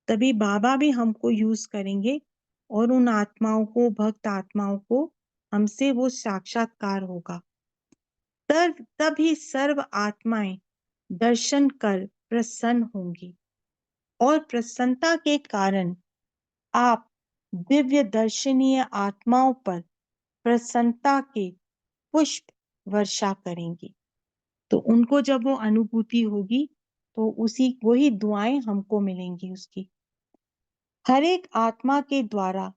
Speaker 6: तभी बाबा भी हमको यूज करेंगे और उन आत्माओं को, भक्त आत्माओं को हमसे वो साक्षात्कार होगा। तभी सर्व आत्माएं दर्शन कर प्रसन्न होंगी, और प्रसन्नता के कारण आप दिव्य दर्शनीय आत्माओं पर प्रसन्नता के पुष्प वर्षा करेंगी। तो उनको जब वो अनुभूति होगी, तो वही दुआएं हमको मिलेंगी उसकी। हर एक आत्मा के द्वारा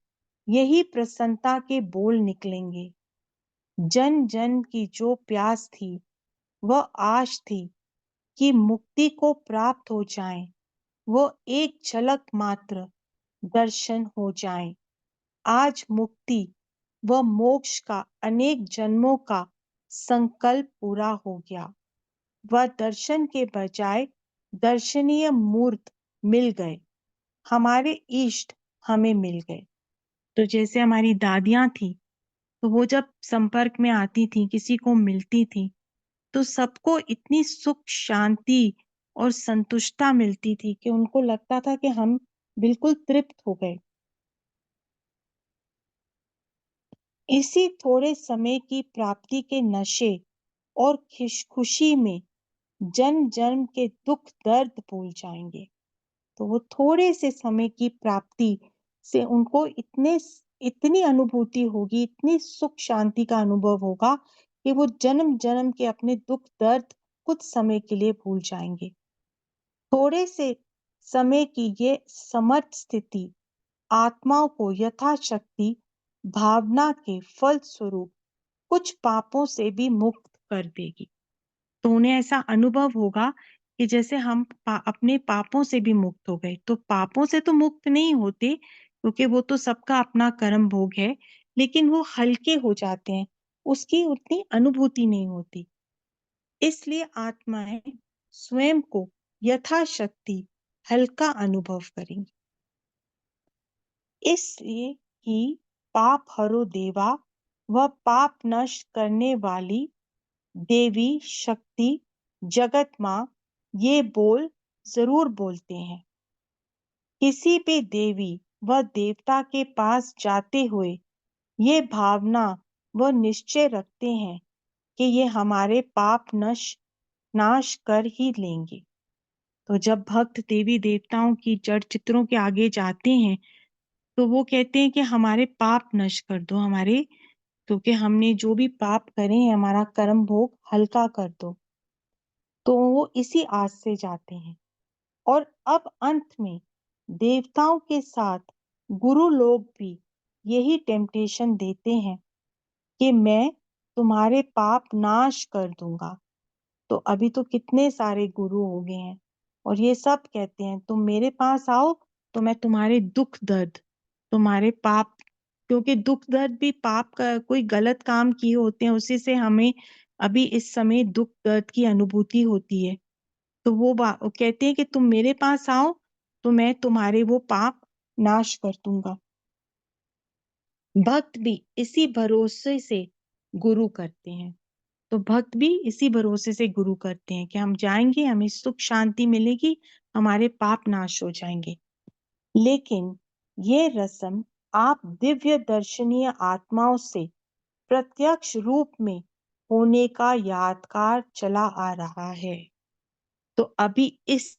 Speaker 6: यही प्रसन्नता के बोल निकलेंगे। जन जन की जो प्यास थी, वह आश थी कि मुक्ति को प्राप्त हो जाए, वो एक झलक मात्र दर्शन हो जाए। आज मुक्ति व मोक्ष का अनेक जन्मों का संकल्प पूरा हो गया। वह दर्शन के बजाय दर्शनीय मूर्त मिल गए, हमारे इष्ट हमें मिल गए। तो जैसे हमारी दादियां थी, तो वो जब संपर्क में आती थी, किसी को मिलती थी, तो सबको इतनी सुख शांति और संतुष्टता मिलती थी कि उनको लगता था कि हम बिल्कुल तृप्त हो गए। इसी थोड़े समय की प्राप्ति के नशे और खुशी में जन्म जन्म के दुख दर्द भूल जाएंगे। तो वो थोड़े से समय की प्राप्ति से उनको इतनी अनुभूति होगी, इतनी सुख शांति का अनुभव होगा कि वो जन्म जन्म के अपने दुख दर्द कुछ समय के लिए भूल जाएंगे। थोड़े से समय की ये समर्थ स्थिति आत्माओं को यथाशक्ति भावना के फल स्वरूप कुछ पापों से भी मुक्त कर देगी। तो उन्हें ऐसा अनुभव होगा कि जैसे हम अपने पापों से भी मुक्त हो गए। तो पापों से तो मुक्त नहीं होते, क्योंकि वो तो सबका अपना कर्म भोग है, लेकिन वो हल्के हो जाते हैं, उसकी उतनी अनुभूति नहीं होती। इसलिए आत्माएं स्वयं को यथाशक्ति हल्का अनुभव करेंगी। इसलिए ही पाप हरो देवा व पाप नष्ट करने वाली देवी शक्ति जगत माँ ये बोल जरूर बोलते हैं। किसी भी देवी व देवता के पास जाते हुए ये भावना व निश्चय रखते हैं कि ये हमारे पाप नाश कर ही लेंगे। तो जब भक्त देवी देवताओं की जड़ चित्रों के आगे जाते हैं, तो वो कहते हैं कि हमारे पाप नष्ट कर दो, हमारे क्योंकि हमने जो भी पाप करे हैं, हमारा कर्म भोग हल्का कर दो। तो वो इसी आस से जाते हैं। और अब अंत में देवताओं के साथ गुरु लोग भी यही टेम्पटेशन देते हैं कि मैं तुम्हारे पाप नाश कर दूंगा। तो अभी तो कितने सारे गुरु हो गए हैं, और ये सब कहते हैं तुम मेरे पास आओ तो मैं तुम्हारे दुख दर्द, तुम्हारे पाप, क्योंकि दुख दर्द भी पाप का कोई गलत काम किए होते हैं, उसी से हमें अभी इस समय दुख दर्द की अनुभूति होती है। तो वो कहते हैं कि तुम मेरे पास आओ तो मैं तुम्हारे वो पाप नाश कर दूंगा। भक्त भी इसी भरोसे से गुरु करते हैं। तो भक्त भी इसी भरोसे से गुरु करते हैं कि हम जाएंगे, हमें सुख शांति मिलेगी, हमारे पाप नाश हो जाएंगे। लेकिन ये रस्म आप दिव्य दर्शनीय आत्माओं से प्रत्यक्ष रूप में होने का यादगार चला आ रहा है। तो अभी इस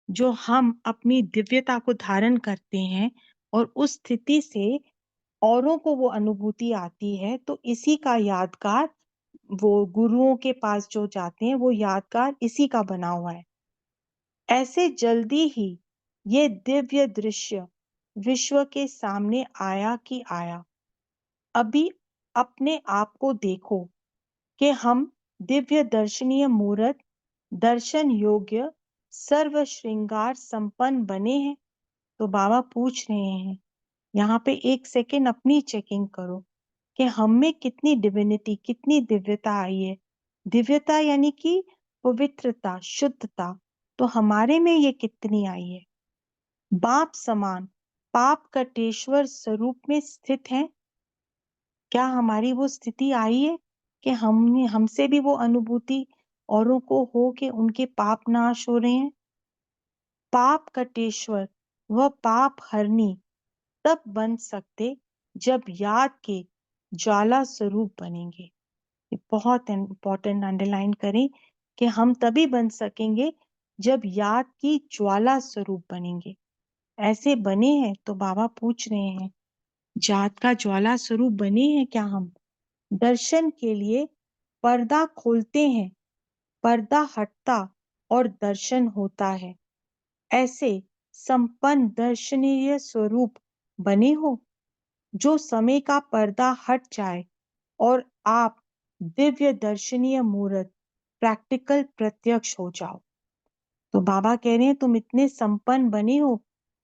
Speaker 6: जो हम अपनी दिव्यता को धारण करते हैं और उस स्थिति से औरों को वो अनुभूति आती है, तो इसी का यादगार वो गुरुओं के पास जो जाते हैं, वो यादगार इसी का बना हुआ है। ऐसे जल्दी ही ये दिव्य दृश्य विश्व के सामने आया कि आया। अभी अपने आप को देखो कि हम दिव्य दर्शनीय मूर्त दर्शन योग्य सर्व श्रृंगार संपन्न बने हैं। तो बाबा पूछ रहे हैं, यहाँ पे एक सेकेंड अपनी चेकिंग करो कि हम में कितनी डिविनिटी, कितनी दिव्यता आई है। दिव्यता यानी कि पवित्रता, शुद्धता, तो हमारे में ये कितनी आई है। बाप समान पाप कटेश्वर स्वरूप में स्थित है। क्या हमारी वो स्थिति आई है कि हमसे भी वो अनुभूति औरों को हो कि उनके पाप नाश हो रहे हैं। पाप कटेश्वर व पाप हरनी तब बन सकते जब याद के ज्वाला स्वरूप बनेंगे। ये बहुत इंपॉर्टेंट, अंडरलाइन करें कि हम तभी बन सकेंगे जब याद की ज्वाला स्वरूप बनेंगे। ऐसे बने हैं तो बाबा पूछ रहे हैं, जात का ज्वाला स्वरूप बने हैं क्या हम? दर्शन के लिए पर्दा खोलते हैं, पर्दा हटता और दर्शन होता है। ऐसे संपन्न दर्शनीय स्वरूप बने हो जो समय का पर्दा हट जाए और आप दिव्य दर्शनीय मूर्त प्रैक्टिकल प्रत्यक्ष हो जाओ। तो बाबा कह रहे हैं तुम इतने संपन्न बने हो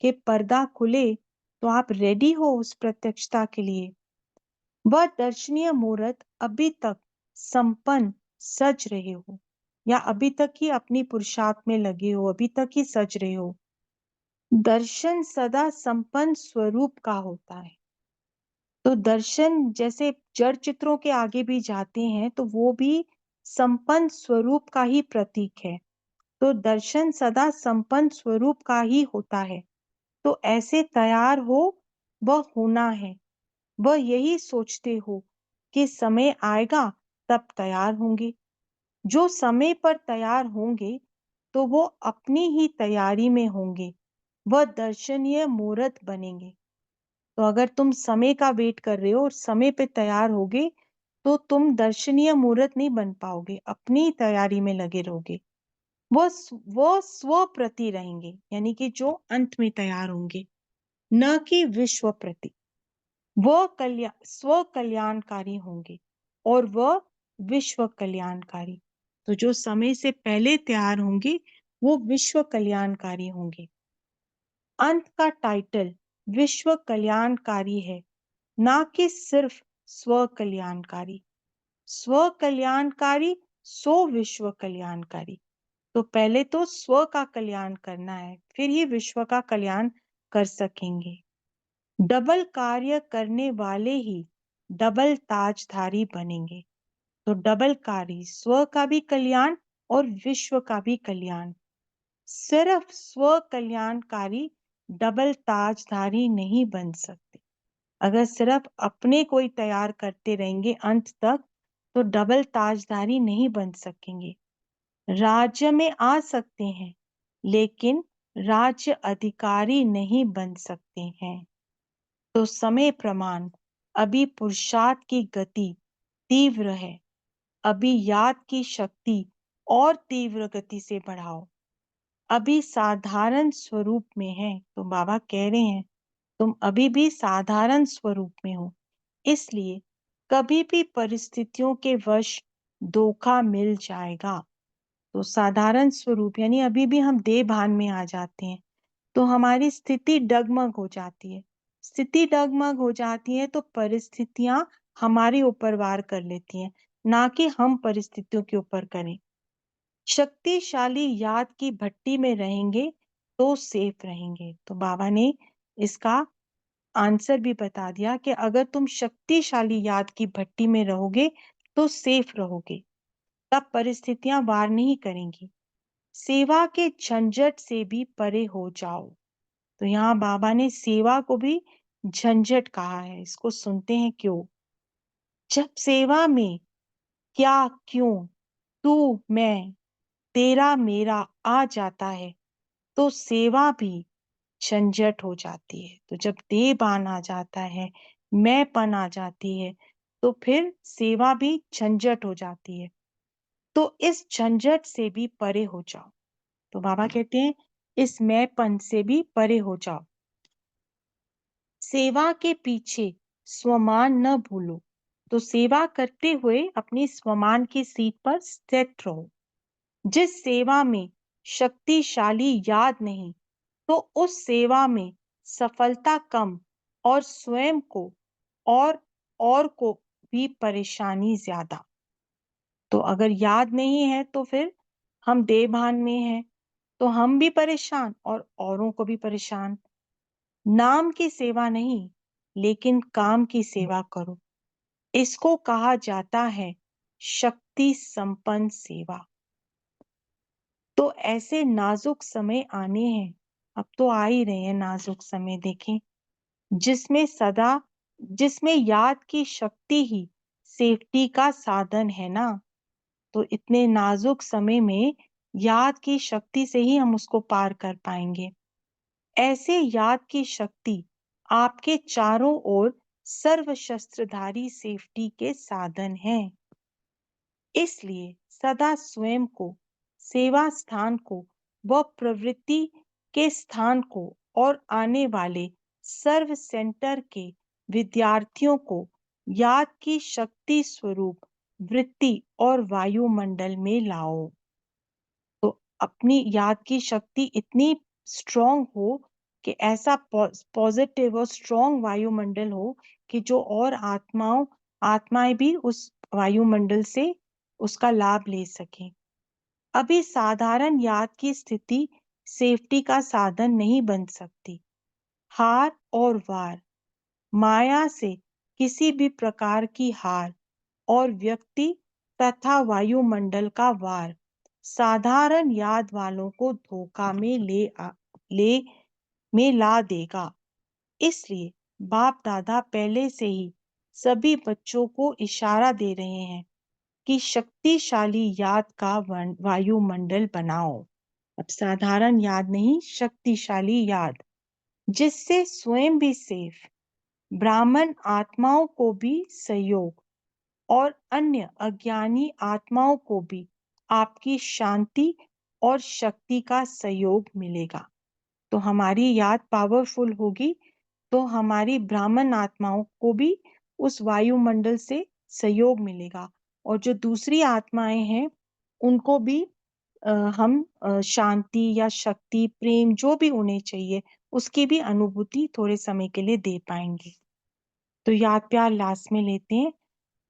Speaker 6: कि पर्दा खुले तो आप रेडी हो उस प्रत्यक्षता के लिए। वह दर्शनीय मूर्त अभी तक संपन्न सज रहे हो या अभी तक ही अपनी पुरुषार्थ में लगे हो, अभी तक ही सज रहे हो। दर्शन सदा संपन्न स्वरूप का होता है। तो दर्शन जैसे जड़ चित्रों के आगे भी जाते हैं तो वो भी संपन्न स्वरूप का ही प्रतीक है। तो दर्शन सदा संपन्न स्वरूप का ही होता है। तो ऐसे तैयार हो वह होना है। वह यही सोचते हो कि समय आएगा तब तैयार होंगे। जो समय पर तैयार होंगे तो वो अपनी ही तैयारी में होंगे, वह दर्शनीय मूर्त बनेंगे। तो अगर तुम समय का वेट कर रहे हो और समय पे तैयार होगे तो तुम दर्शनीय मूर्त नहीं बन पाओगे, अपनी तैयारी में लगे रहोगे। वो स्व प्रति रहेंगे, यानी कि जो अंत में तैयार होंगे, न कि विश्व प्रति। वह स्व कल्याणकारी होंगे और वह विश्व कल्याणकारी। तो जो समय से पहले तैयार होंगे वो विश्व कल्याणकारी होंगे। अंत का टाइटल विश्व कल्याणकारी है, ना कि सिर्फ स्व कल्याणकारी। स्व कल्याणकारी सो विश्व कल्याणकारी। तो पहले तो स्व का कल्याण करना है, फिर ही विश्व का कल्याण कर सकेंगे। डबल कार्य करने वाले ही डबल ताजधारी बनेंगे। तो डबल कार्य, स्व का भी कल्याण और विश्व का भी कल्याण। सिर्फ स्व कल्याणकारी डबल ताजधारी नहीं बन सकते। अगर सिर्फ अपने कोई तैयार करते रहेंगे अंत तक तो डबल ताजधारी नहीं बन सकेंगे। राज्य में आ सकते हैं लेकिन राज्य अधिकारी नहीं बन सकते हैं। तो समय प्रमाण अभी पुरुषार्थ की गति तीव्र है, अभी याद की शक्ति और तीव्र गति से बढ़ाओ। अभी साधारण स्वरूप में है। तो बाबा कह रहे हैं तुम अभी भी साधारण स्वरूप में हो, इसलिए कभी भी परिस्थितियों के वश धोखा मिल जाएगा। तो साधारण स्वरूप यानी अभी भी हम देह भान में आ जाते हैं तो हमारी स्थिति डगमग हो जाती है। स्थिति डगमग हो जाती है तो परिस्थितियां हमारे ऊपर वार कर लेती हैं, ना कि हम परिस्थितियों के ऊपर करें। शक्तिशाली याद की भट्टी में रहेंगे तो सेफ रहेंगे। तो बाबा ने इसका आंसर भी बता दिया कि अगर तुम शक्तिशाली याद की भट्टी में रहोगे तो सेफ रहोगे, तब परिस्थितियां वार नहीं करेंगी। सेवा के झंझट से भी परे हो जाओ। तो यहाँ बाबा ने सेवा को भी झंझट कहा है। इसको सुनते हैं क्यों। जब सेवा में क्या, क्यों, तू, मैं, तेरा, मेरा आ जाता है तो सेवा भी झंझट हो जाती है। तो जब देहभान आ जाता है, मैंपन आ जाती है तो फिर सेवा भी झंझट हो जाती है। तो इस झंझट से भी परे हो जाओ। तो बाबा कहते हैं इस मैंपन से भी परे हो जाओ। सेवा के पीछे स्वमान न भूलो। तो सेवा करते हुए अपनी स्वमान की सीट पर स्थित रहो। जिस सेवा में शक्तिशाली याद नहीं, तो उस सेवा में सफलता कम और स्वयं को और को भी परेशानी ज्यादा। तो अगर याद नहीं है तो फिर हम देभान में हैं, तो हम भी परेशान और औरों को भी परेशान। नाम की सेवा नहीं, लेकिन काम की सेवा करो। इसको कहा जाता है शक्ति संपन्न सेवा। तो ऐसे नाजुक समय आने हैं, अब तो आ ही रहे हैं नाजुक समय, देखें, जिसमें याद की शक्ति ही सेफ्टी का साधन है ना। तो इतने नाजुक समय में याद की शक्ति से ही हम उसको पार कर पाएंगे। ऐसे याद की शक्ति आपके चारों ओर सर्वशस्त्रधारी सेफ्टी के साधन है। इसलिए सदा स्वयं को, सेवा स्थान को व प्रवृत्ति के स्थान को और आने वाले सर्व सेंटर के विद्यार्थियों को याद की शक्ति स्वरूप वृत्ति और वायुमंडल में लाओ। तो अपनी याद की शक्ति इतनी स्ट्रांग हो कि ऐसा पॉजिटिव और स्ट्रांग वायुमंडल हो कि जो और आत्माएं भी उस वायुमंडल से उसका लाभ ले सकें। अभी साधारण याद की स्थिति सेफ्टी का साधन नहीं बन सकती। हार और वार, माया से किसी भी प्रकार की हार और व्यक्ति तथा वायुमंडल का वार साधारण याद वालों को धोखा में ला देगा। इसलिए बाप दादा पहले से ही सभी बच्चों को इशारा दे रहे हैं कि शक्तिशाली याद का वायुमंडल बनाओ। अब साधारण याद नहीं, शक्तिशाली याद, जिससे स्वयं भी सेफ, ब्राह्मण आत्माओं को भी सहयोग और अन्य अज्ञानी आत्माओं को भी आपकी शांति और शक्ति का सहयोग मिलेगा। तो हमारी याद पावरफुल होगी तो हमारी ब्राह्मण आत्माओं को भी उस वायुमंडल से सहयोग मिलेगा, और जो दूसरी आत्माएं हैं उनको भी हम शांति या शक्ति, प्रेम, जो भी उन्हें चाहिए उसकी भी अनुभूति थोड़े समय के लिए दे पाएंगे। तो याद प्यार लास्ट में लेते हैं।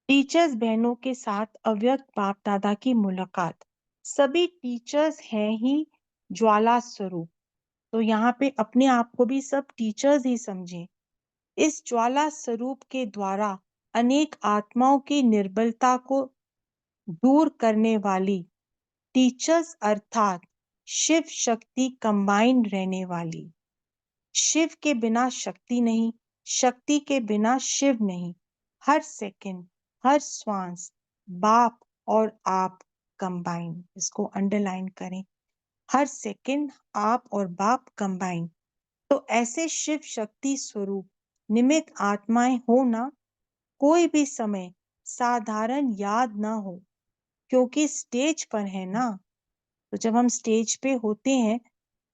Speaker 6: टीचर्स बहनों के साथ अव्यक्त बाप दादा की मुलाकात। सभी टीचर्स हैं ही ज्वाला स्वरूप। तो यहाँ पे अपने आप को भी सब टीचर्स ही समझें। इस ज्वाला स्वरूप के द्वारा अनेक आत्माओं की निर्बलता को दूर करने वाली टीचर्स अर्थात शिव शक्ति कंबाइंड रहने वाली। शिव के बिना शक्ति नहीं, शक्ति के बिना शिव नहीं। हर सेकंड, हर श्वास बाप और आप कंबाइन, इसको अंडरलाइन करें। हर सेकंड आप और बाप कंबाइन। तो ऐसे शिव शक्ति स्वरूप निमित्त आत्माएं हो ना, कोई भी समय साधारण याद ना हो, क्योंकि स्टेज पर है ना। तो जब हम स्टेज पे होते हैं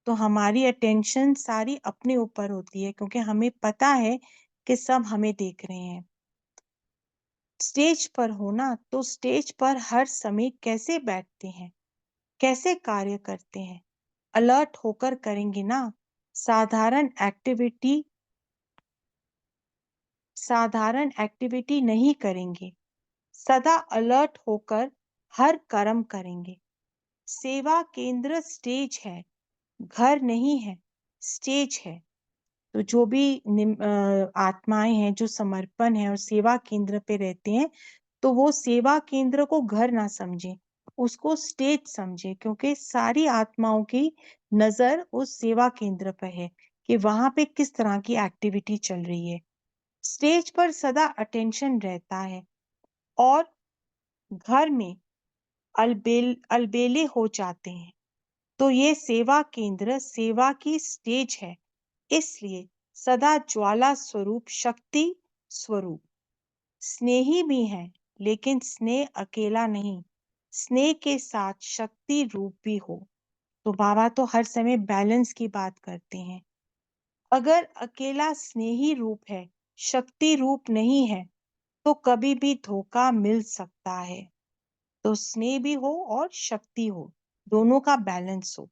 Speaker 6: तो हमारी अटेंशन सारी अपने ऊपर होती है, क्योंकि हमें पता है कि सब हमें देख रहे हैं। स्टेज पर हो ना, तो स्टेज पर हर समय कैसे बैठते हैं, कैसे कार्य करते हैं, अलर्ट होकर करेंगे ना। साधारण एक्टिविटी नहीं करेंगे, सदा अलर्ट होकर हर कर्म करेंगे। सेवा केंद्र स्टेज है, घर नहीं है, स्टेज है। तो जो भी आत्माएं हैं जो समर्पण है और सेवा केंद्र पे रहते हैं, तो वो सेवा केंद्र को घर ना समझे, उसको स्टेज समझे, क्योंकि सारी आत्माओं की नजर उस सेवा केंद्र पर है कि वहां पे किस तरह की एक्टिविटी चल रही है। स्टेज पर सदा अटेंशन रहता है और घर में अलबेले हो जाते हैं। तो ये सेवा केंद्र सेवा की स्टेज है, इसलिए सदा ज्वाला स्वरूप, शक्ति स्वरूप। स्नेही भी है, लेकिन स्नेह अकेला नहीं, स्नेह के साथ शक्ति रूप भी हो। तो बाबा तो हर समय बैलेंस की बात करते हैं। अगर अकेला स्नेही रूप है, शक्ति रूप नहीं है तो कभी भी धोखा मिल सकता है। तो स्नेह भी हो और शक्ति हो, दोनों का बैलेंस हो।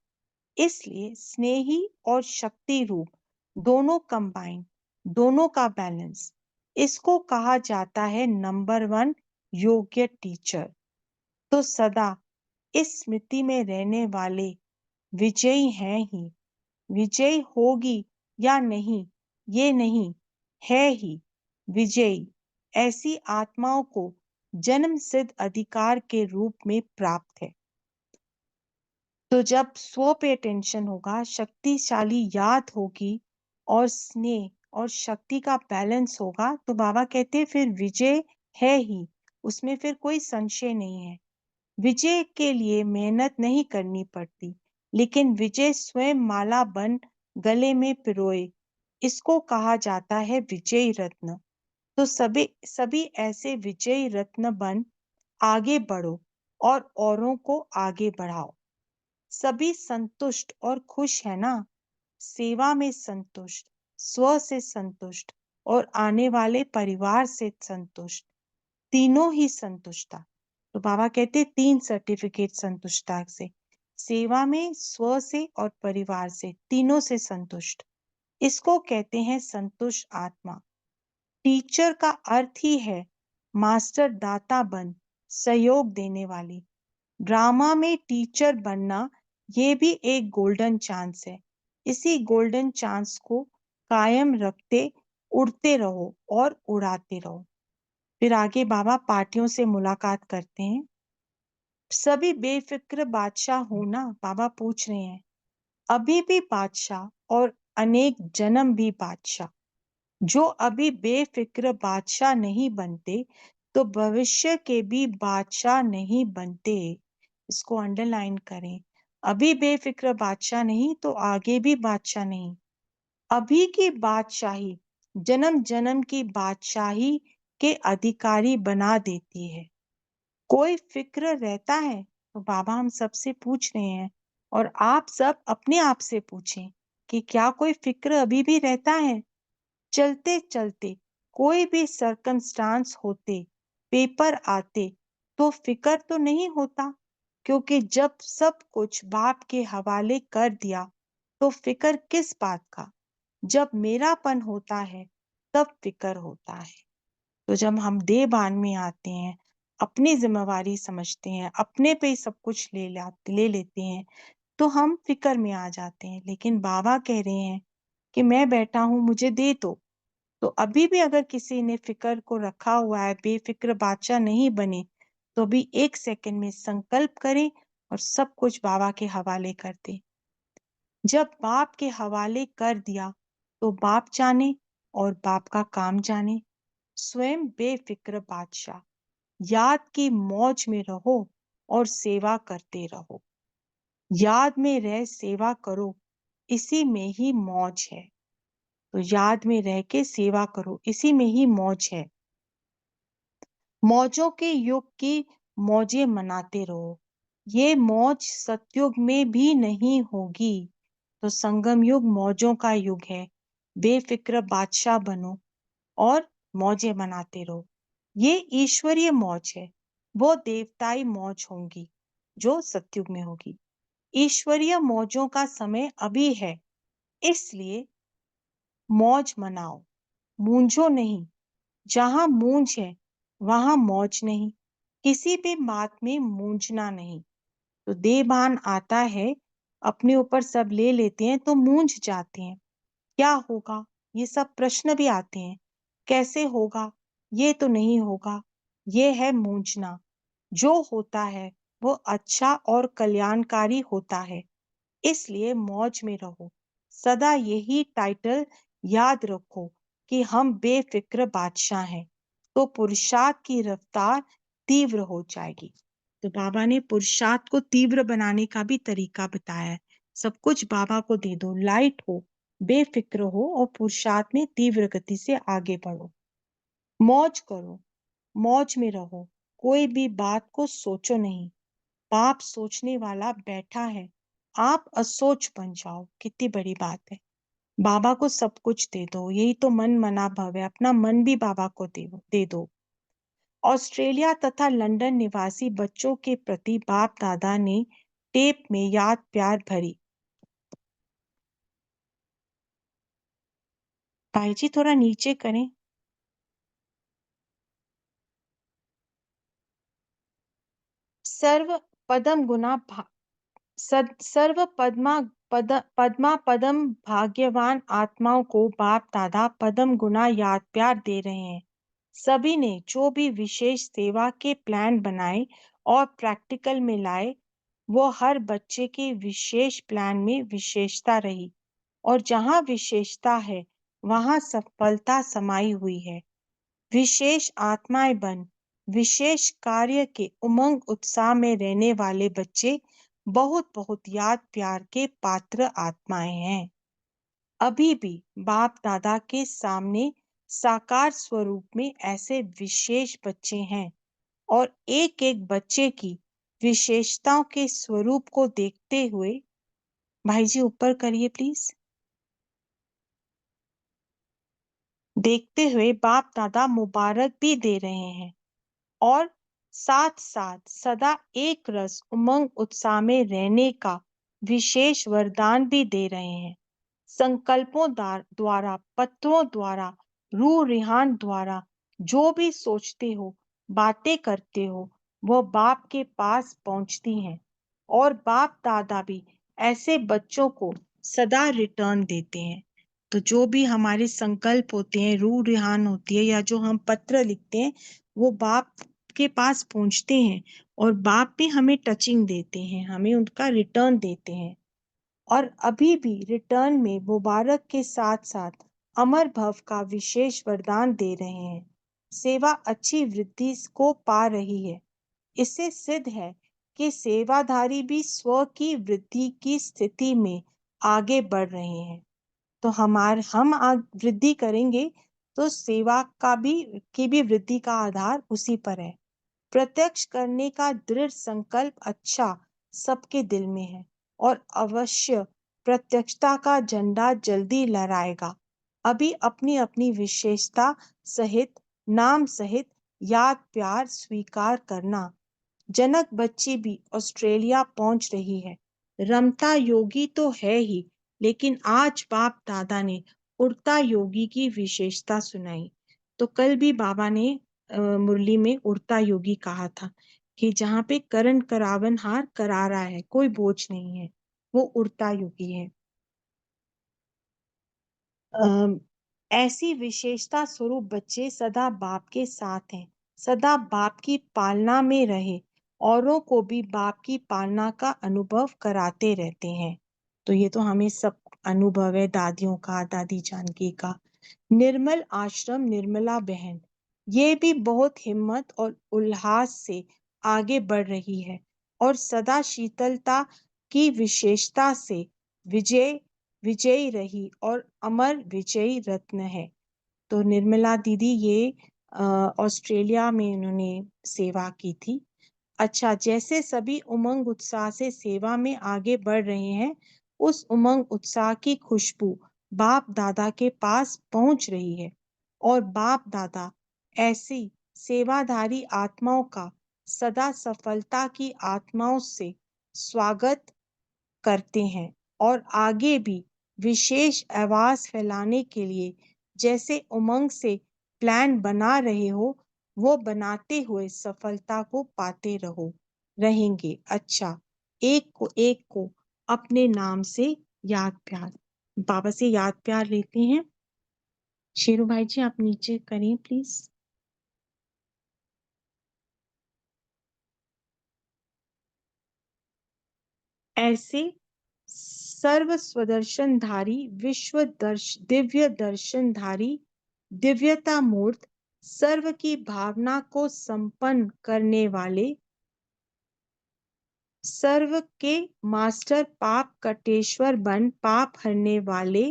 Speaker 6: इसलिए स्नेही और शक्ति रूप दोनों कंबाइन, दोनों का बैलेंस, इसको कहा जाता है नंबर 1 योग्य टीचर। तो सदा इस स्मृति में रहने वाले विजयी हैं ही। विजयी होगी या नहीं ये नहीं, है ही विजयी। ऐसी आत्माओं को जन्म सिद्ध अधिकार के रूप में प्राप्त है। तो जब स्व पे अटेंशन होगा, शक्तिशाली याद होगी और स्नेह और शक्ति का बैलेंस होगा, तो बाबा कहते हैं फिर विजय है ही, उसमें फिर कोई संशय नहीं है। विजय के लिए मेहनत नहीं करनी पड़ती, लेकिन विजय स्वयं माला बन गले में पिरोए, इसको कहा जाता है विजयी रत्न। तो सभी ऐसे विजयी रत्न बन आगे बढ़ो और औरों को आगे बढ़ाओ। सभी संतुष्ट और खुश है ना? सेवा में संतुष्ट, स्व से संतुष्ट और आने वाले परिवार से संतुष्ट, तीनों ही संतुष्टता। तो बाबा कहते 3 सर्टिफिकेट संतुष्टता से, सेवा में, स्व से और परिवार से, तीनों से संतुष्ट, इसको कहते हैं संतुष्ट आत्मा। टीचर का अर्थ ही है मास्टर दाता बन सहयोग देने वाली। ड्रामा में टीचर बनना ये भी एक गोल्डन चांस है। इसी गोल्डन चांस को कायम रखते उड़ते रहो और उड़ाते रहो। फिर आगे बाबा पार्टियों से मुलाकात करते हैं। सभी बेफिक्र बादशाह हो ना? बाबा पूछ रहे हैं। अभी भी बादशाह और अनेक जन्म भी बादशाह। जो अभी बेफिक्र बादशाह नहीं बनते तो भविष्य के भी बादशाह नहीं बनते। इसको अंडरलाइन करें। अभी बेफिक्र बादशाह नहीं तो आगे भी बादशाह नहीं। अभी की बादशाही जन्म जन्म की बादशाही के अधिकारी बना देती है। कोई फिक्र रहता है? तो बाबा हम सबसे पूछ रहे हैं और आप सब अपने आप से पूछें कि क्या कोई फिक्र अभी भी रहता है? चलते चलते कोई भी सर्कमस्टांस होते, पेपर आते तो फिक्र तो नहीं होता, क्योंकि जब सब कुछ बाप के हवाले कर दिया तो फिक्र किस बात का? जब मेरापन होता है तब फिक्र होता है। तो जब हम देहभान में आते हैं, अपनी जिम्मेवारी समझते हैं, अपने पे सब कुछ ले लेते हैं, तो हम फिक्र में आ जाते हैं। लेकिन बाबा कह रहे हैं कि मैं बैठा हूं, मुझे दे दो। तो अभी भी अगर किसी ने फिक्र को रखा हुआ है, बेफिक्र बादशाह नहीं बने, तो अभी 1 सेकंड में संकल्प करें और सब कुछ बाबा के हवाले कर दे। जब बाप के हवाले कर दिया तो बाप जाने और बाप का काम जाने। स्वयं बेफिक्र बादशाह, याद की मौज में रहो और सेवा करते रहो। याद में रह सेवा करो, इसी में ही मौज है। तो याद में रह के सेवा करो, इसी में ही मौज है। मौजों के युग की मौजें मनाते रहो। ये मौज सतयुग में भी नहीं होगी। तो संगम युग मौजों का युग है। बेफिक्र बादशाह बनो और मौजें मनाते रहो। ये ईश्वरीय मौज है, वो देवताई मौज होंगी जो सतयुग में होगी। ईश्वरीय मौजों का समय अभी है, इसलिए मौज मनाओ, मूंझो नहीं। जहां मूंझ है वहां मौज नहीं। किसी भी बात में मूंझना नहीं। तो देहभान आता है, अपने ऊपर सब ले लेते हैं तो मूंझ जाते हैं। क्या होगा, ये सब प्रश्न भी आते हैं। कैसे होगा, ये तो नहीं होगा, ये है मूंझना। जो होता है वो अच्छा और कल्याणकारी होता है, इसलिए मौज में रहो। सदा यही टाइटल याद रखो कि हम बेफिक्र बादशाह हैं, तो पुरुषार्थ की रफ्तार तीव्र हो जाएगी। तो बाबा ने पुरुषार्थ को तीव्र बनाने का भी तरीका बताया है। सब कुछ बाबा को दे दो, लाइट हो, बेफिक्र हो और पुरुषार्थ में तीव्र गति से आगे बढ़ो। मौज करो, मौज में रहो, कोई भी बात को सोचो नहीं। पाप सोचने वाला बैठा है, आप असोच बन जाओ। कितनी बड़ी बात है। बाबा को सब कुछ दे दो, यही तो मन मना भव है। अपना मन भी बाबा को दे दो। ऑस्ट्रेलिया तथा लंदन निवासी बच्चों के प्रति बाप दादा ने टेप में याद प्यार भरी। भाई जी थोड़ा नीचे करें। सर्व पदम गुना सर्व पद्मा पदम भाग्यवान आत्माओं को बाप दादा पदम गुना याद प्यार दे रहे हैं। सभी ने जो भी विशेष सेवा के प्लान बनाए और प्रैक्टिकल में लाए, वो हर बच्चे के विशेष प्लान में विशेषता रही, और जहाँ विशेषता है वहाँ सफलता समाई हुई है। विशेष आत्माएं बन विशेष कार्य के उमंग उत्साह में रहने वाले बच्चे बहुत बहुत याद प्यार के पात्र आत्माएं हैं। अभी भी बाप दादा के सामने साकार स्वरूप में ऐसे विशेष बच्चे हैं, और एक एक बच्चे की विशेषताओं के स्वरूप को देखते हुए, भाई जी ऊपर करिए प्लीज, देखते हुए बाप दादा मुबारक भी दे रहे हैं, और साथ साथ सदा एक रस उमंग उत्साह में रहने का विशेष वरदान भी दे रहे हैं। संकल्पों द्वारा, पत्रों द्वारा, रूह रिहान द्वारा जो भी सोचते हो, बातें करते हो, वो बाप के पास पहुंचती हैं, और बाप दादा भी ऐसे बच्चों को सदा रिटर्न देते हैं। तो जो भी हमारे संकल्प होते हैं, रूह रिहान होती है, या जो हम पत्र लिखते हैं, वो बाप के पास पहुंचते हैं, और बाप भी हमें टचिंग देते हैं, हमें उनका रिटर्न देते हैं। और अभी भी रिटर्न में मुबारक के साथ साथ अमर भव का विशेष वरदान दे रहे हैं। सेवा अच्छी वृद्धि को पा रही है। इससे सिद्ध है कि सेवाधारी भी स्व की वृद्धि की स्थिति में आगे बढ़ रहे हैं। तो हम वृद्धि करेंगे तो सेवा की भी वृद्धि का आधार उसी पर है। प्रत्यक्ष करने का दृढ़ संकल्प अच्छा सबके दिल में है, और अवश्य प्रत्यक्षता का झंडा जल्दी लहराएगा। अभी अपनी अपनी विशेषता सहित, नाम सहित याद प्यार स्वीकार करना। जनक बच्ची भी ऑस्ट्रेलिया पहुंच रही है। रमता योगी तो है ही, लेकिन आज बाप दादा ने उड़ता योगी की विशेषता सुनाई। तो कल भी बाबा ने मुरली में उड़ता योगी कहा था कि जहाँ पे करण करावन हार करा रहा है, कोई बोझ नहीं है, वो उड़ता योगी है। ऐसी विशेषता स्वरूप बच्चे सदा बाप के साथ हैं, सदा बाप की पालना में रहे, औरों को भी बाप की पालना का अनुभव कराते रहते हैं। तो ये तो हमें सब अनुभव है, दादियों का, दादी जानकी का। निर्मल आश्रम निर्मला बहन, ये भी बहुत हिम्मत और उल्लास से आगे बढ़ रही है, और सदा शीतलता की विशेषता से विजयी रही, और अमर विजयी रत्न है। तो निर्मला दीदी ये ऑस्ट्रेलिया में इन्होंने सेवा की थी। अच्छा, जैसे सभी उमंग उत्साह से सेवा में आगे बढ़ रहे हैं, उस उमंग उत्साह की खुशबू बाप दादा के पास पहुंच रही है, और बाप दादा ऐसी सेवाधारी आत्माओं का सदा सफलता की आत्माओं से स्वागत करते हैं, और आगे भी विशेष आवाज फैलाने के लिए जैसे उमंग से प्लान बना रहे हो, वो बनाते हुए सफलता को पाते रहेंगे। अच्छा, एक को अपने नाम से याद प्यार, बाबा से याद प्यार लेते हैं। शेरू भाई जी आप नीचे करें प्लीज। ऐसे सर्व स्वदर्शनधारी दिव्य दर्शनधारी दिव्यता मूर्त सर्व की भावना को संपन्न करने वाले सर्व के मास्टर पाप कटेश्वर बन पाप हरने वाले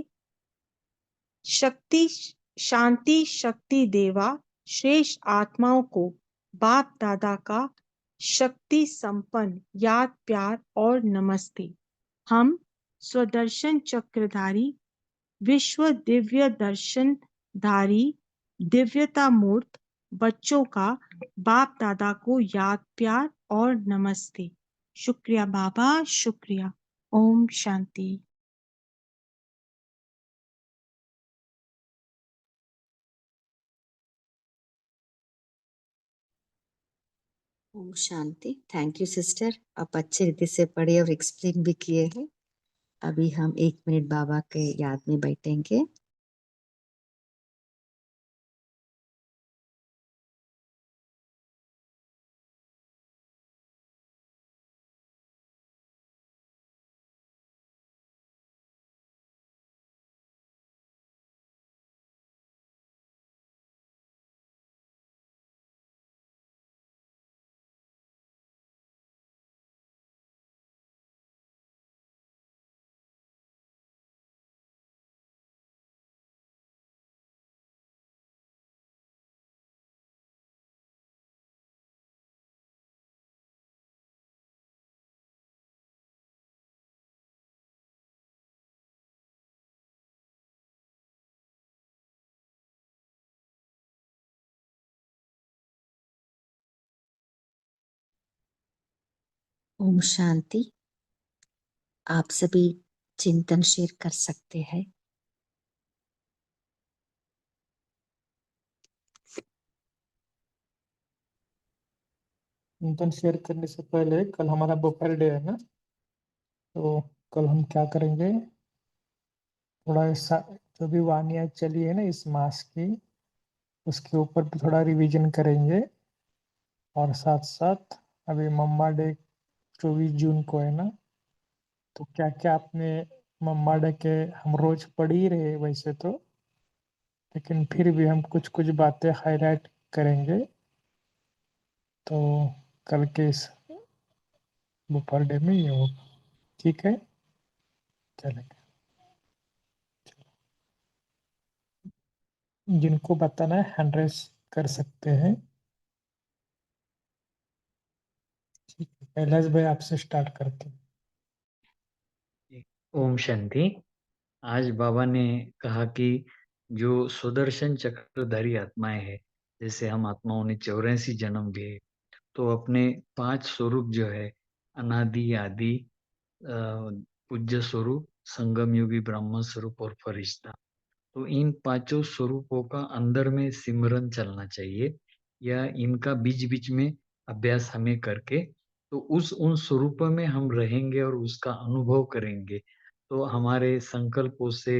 Speaker 6: शांति शक्ति देवा श्रेष्ठ आत्माओं को बाप दादा का शक्ति संपन्न याद प्यार और नमस्ते। हम स्वदर्शन चक्रधारी विश्व दिव्य दर्शनधारी दिव्यता मूर्त बच्चों का बाप दादा को याद प्यार और नमस्ते। शुक्रिया बाबा, शुक्रिया। ओम शांति।
Speaker 3: ओम शांति। थैंक यू सिस्टर, आप अच्छे रीति से पढ़े और एक्सप्लेन भी किए हैं। अभी हम 1 मिनट बाबा के याद में बैठेंगे। ओम शांति। आप सभी चिंतन शेयर कर सकते हैं।
Speaker 10: चिंतन शेयर करने से पहले कल हमारा दोपहर डे है ना, तो कल हम क्या करेंगे, थोड़ा ऐसा जो भी वानियाँ चली है ना इस मास की, उसके ऊपर भी थोड़ा रिवीजन करेंगे। और साथ साथ अभी मम्मा डे 24 जून को है ना, तो क्या क्या आपने मम्मा डे के, हम रोज पढ़ ही रहे वैसे तो, लेकिन फिर भी हम कुछ कुछ बातें हाईलाइट करेंगे। तो कल के इस दोपहर डे में ये होगा, ठीक है? चलेगा। जिनको बताना है हैंड रेस कर सकते हैं। ठीक है, कैलाश भाई आपसे स्टार्ट करते हैं।
Speaker 4: ओम शांति। आज बाबा ने कहा कि जो सुदर्शन चक्रधारी आत्माएं हैं, जैसे हम आत्माओं ने 84 जन्म लिए, तो अपने 5 स्वरूप जो है, अनादि, आदि, पूज्य स्वरूप, संगम योगी, ब्रह्म स्वरूप और फरिश्ता, तो इन 5 स्वरूपों का अंदर में सिमरन चलना चाहिए, या इनका बीच बीच में अभ्यास हमें करके, तो उन स्वरूपों में हम रहेंगे और उसका अनुभव करेंगे, तो हमारे संकल्पों से,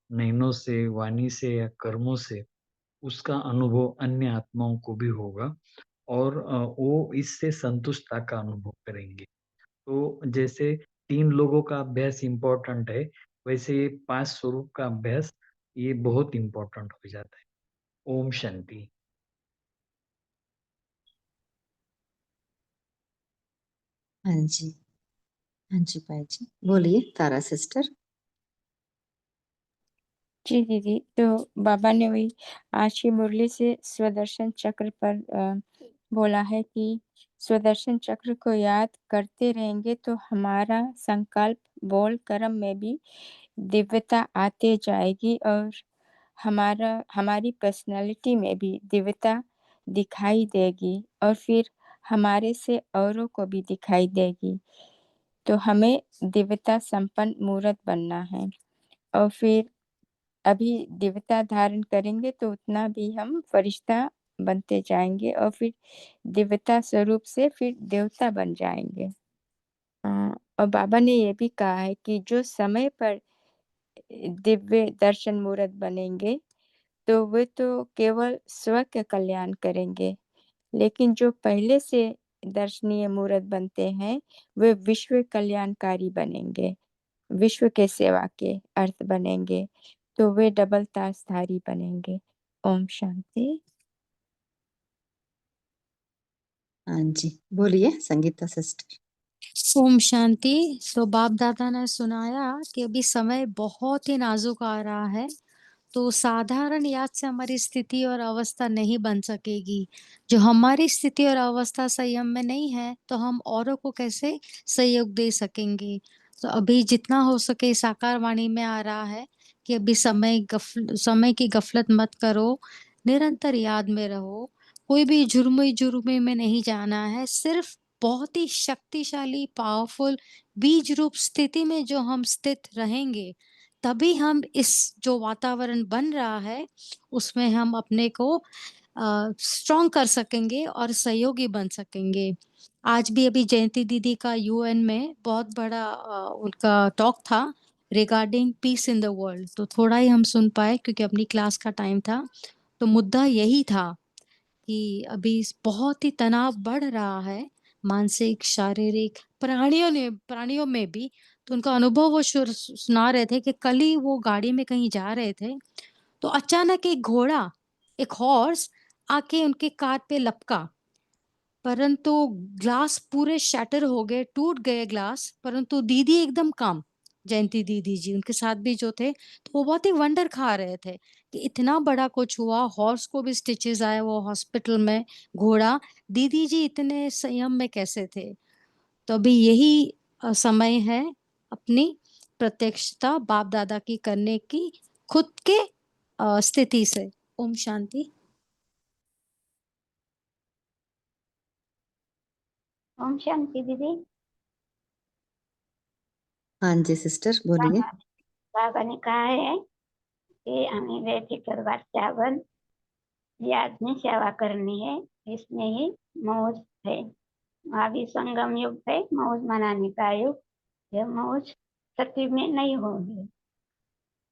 Speaker 4: नयनों से, वाणी से या कर्मों से उसका अनुभव अन्य आत्माओं को भी होगा, और वो इससे संतुष्टता का अनुभव करेंगे। तो जैसे 3 लोगों का अभ्यास इम्पोर्टेंट है, वैसे ये 5 स्वरूप का अभ्यास ये बहुत इम्पोर्टेंट हो जाता है। ओम शांति।
Speaker 3: हाँ जी, हाँ जी भाई जी, बोलिए तारा सिस्टर।
Speaker 5: जी दीदी, तो बाबा ने वही आज की मुरली से स्वदर्शन चक्र पर बोला है कि स्वदर्शन चक्र को याद करते रहेंगे तो हमारा संकल्प, बोल, कर्म में भी दिव्यता आते जाएगी और हमारी पर्सनालिटी में भी दिव्यता दिखाई देगी और फिर हमारे से औरों को भी दिखाई देगी। तो हमें दिव्यता संपन्न मूर्त बनना है और फिर अभी दिव्यता धारण करेंगे तो उतना भी हम फरिश्ता बनते जाएंगे और फिर दिव्यता स्वरूप से फिर देवता बन जाएंगे। और बाबा ने ये भी कहा है कि जो समय पर दिव्य दर्शन मूर्त बनेंगे तो वे तो केवल स्व के कल्याण करेंगे, लेकिन जो पहले से दर्शनीय मूर्त बनते हैं वे विश्व कल्याणकारी बनेंगे, विश्व के सेवा के अर्थ बनेंगे, तो वे डबल ताजधारी बनेंगे। ओम शांति।
Speaker 3: हाँ जी, बोलिए संगीता सिस्टर।
Speaker 9: ओम शांति। तो बाप दादा ने सुनाया कि अभी समय बहुत ही नाजुक आ रहा है, तो साधारण याद से हमारी स्थिति और अवस्था नहीं बन सकेगी। जो हमारी स्थिति और अवस्था संयम में नहीं है, तो हम औरों को कैसे सहयोग दे सकेंगे। तो अभी जितना हो सके साकार वाणी में आ रहा है कि अभी समय की गफलत मत करो, निरंतर याद में रहो, कोई भी जुर्मी में नहीं जाना है, सिर्फ बहुत ही शक्तिशाली पावरफुल बीज रूप स्थिति में जो हम स्थित रहेंगे, तभी हम इस जो वातावरण बन रहा है उसमें हम अपने को स्ट्रॉन्ग कर सकेंगे और सहयोगी बन सकेंगे। आज भी अभी जयंती दीदी का यूएन में बहुत बड़ा उनका टॉक था regarding peace in the world, तो थोड़ा ही हम सुन पाए क्योंकि अपनी क्लास का टाइम था। तो मुद्दा यही था कि अभी बहुत ही तनाव बढ़ रहा है, मानसिक, शारीरिक, प्राणियों में भी। तो उनका अनुभव वो सुना रहे थे कि कल ही वो गाड़ी में कहीं जा रहे थे, तो अचानक एक हॉर्स आके उनके कार पे लपका, परंतु ग्लास पूरे शैटर हो गए, टूट गए ग्लास, परंतु दीदी एकदम काम, जयंती दीदी जी उनके साथ भी जो थे, तो वो बहुत ही वंडर खा रहे थे कि इतना बड़ा कुछ हुआ, हॉर्स को भी स्टिचेस आए, वो हॉस्पिटल में, घोड़ा, दीदी जी इतने संयम में कैसे थे। तो अभी यही समय है अपनी प्रत्यक्षता बाप दादा की करने की, खुद के स्थिति से। ओम शांति।
Speaker 7: ओम शांति दीदी।
Speaker 3: हाँ जी सिस्टर बोलिए।
Speaker 7: बाबा ने कहा है कि हमें बेफिक्र वातावरण याद में सेवा करनी है, इसमें ही मौज है। अभी संगम युग है, मौज मनाने का युग। यह मौज सत्य में नहीं होगी।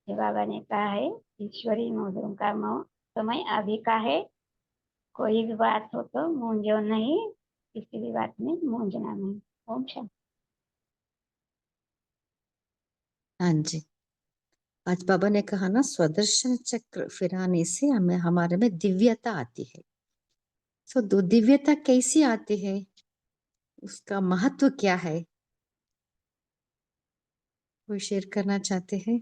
Speaker 7: ये बाबा ने कहा है ईश्वरी मौजों का समय अभी का है। कोई भी बात हो तो मूंझो नहीं, किसी भी बात में मूंझना नहीं। ओम शांति।
Speaker 3: हाँ जी, आज बाबा ने कहा ना स्वदर्शन चक्र फिराने से हमें हमारे में दिव्यता आती है। सो दिव्यता कैसी आती है, उसका महत्व क्या है, वो शेयर करना चाहते हैं?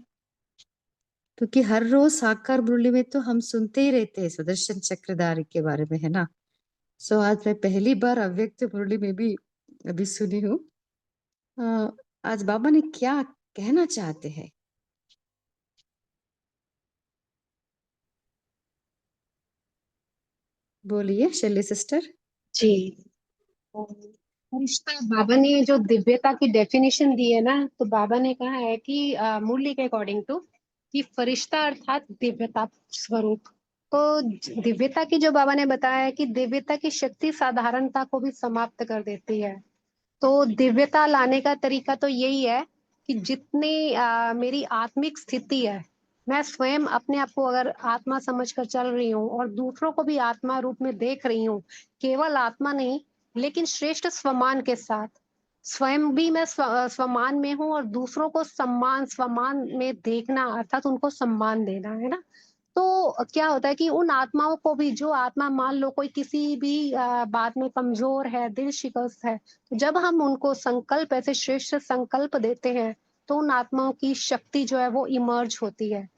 Speaker 3: क्योंकि हर रोज साकार मुरली में तो हम सुनते ही रहते हैं सुदर्शन चक्रधारी के बारे में, है ना। सो आज मैं पहली बार अव्यक्त मुरली में भी अभी सुनी हूँ। आज बाबा ने क्या कहना चाहते हैं? बोलिए शैली सिस्टर।
Speaker 11: जी। फरिश्ता बाबा ने जो दिव्यता की डेफिनेशन दी है ना, तो बाबा ने कहा है कि मुरली के अकॉर्डिंग टू कि फरिश्ता अर्थात दिव्यता स्वरूप। तो दिव्यता की जो बाबा ने बताया है कि दिव्यता की शक्ति साधारणता को भी समाप्त कर देती है। तो दिव्यता लाने का तरीका तो यही है कि जितनी मेरी आत्मिक स्थिति है, मैं स्वयं अपने आप को अगर आत्मा समझकर चल रही हूँ और दूसरों को भी आत्मा रूप में देख रही हूँ, केवल आत्मा नहीं लेकिन श्रेष्ठ स्वमान के साथ, स्वयं भी मैं स्वमान में हूँ और दूसरों को स्वमान में देखना अर्थात उनको सम्मान देना, है ना। तो क्या होता है कि उन आत्माओं को भी, जो आत्मा मान लो कोई किसी भी बात में कमजोर है, दिल शिकस्त है, तो जब हम उनको संकल्प, ऐसे श्रेष्ठ संकल्प देते हैं, तो उन आत्माओं की शक्ति जो है वो इमर्ज होती है।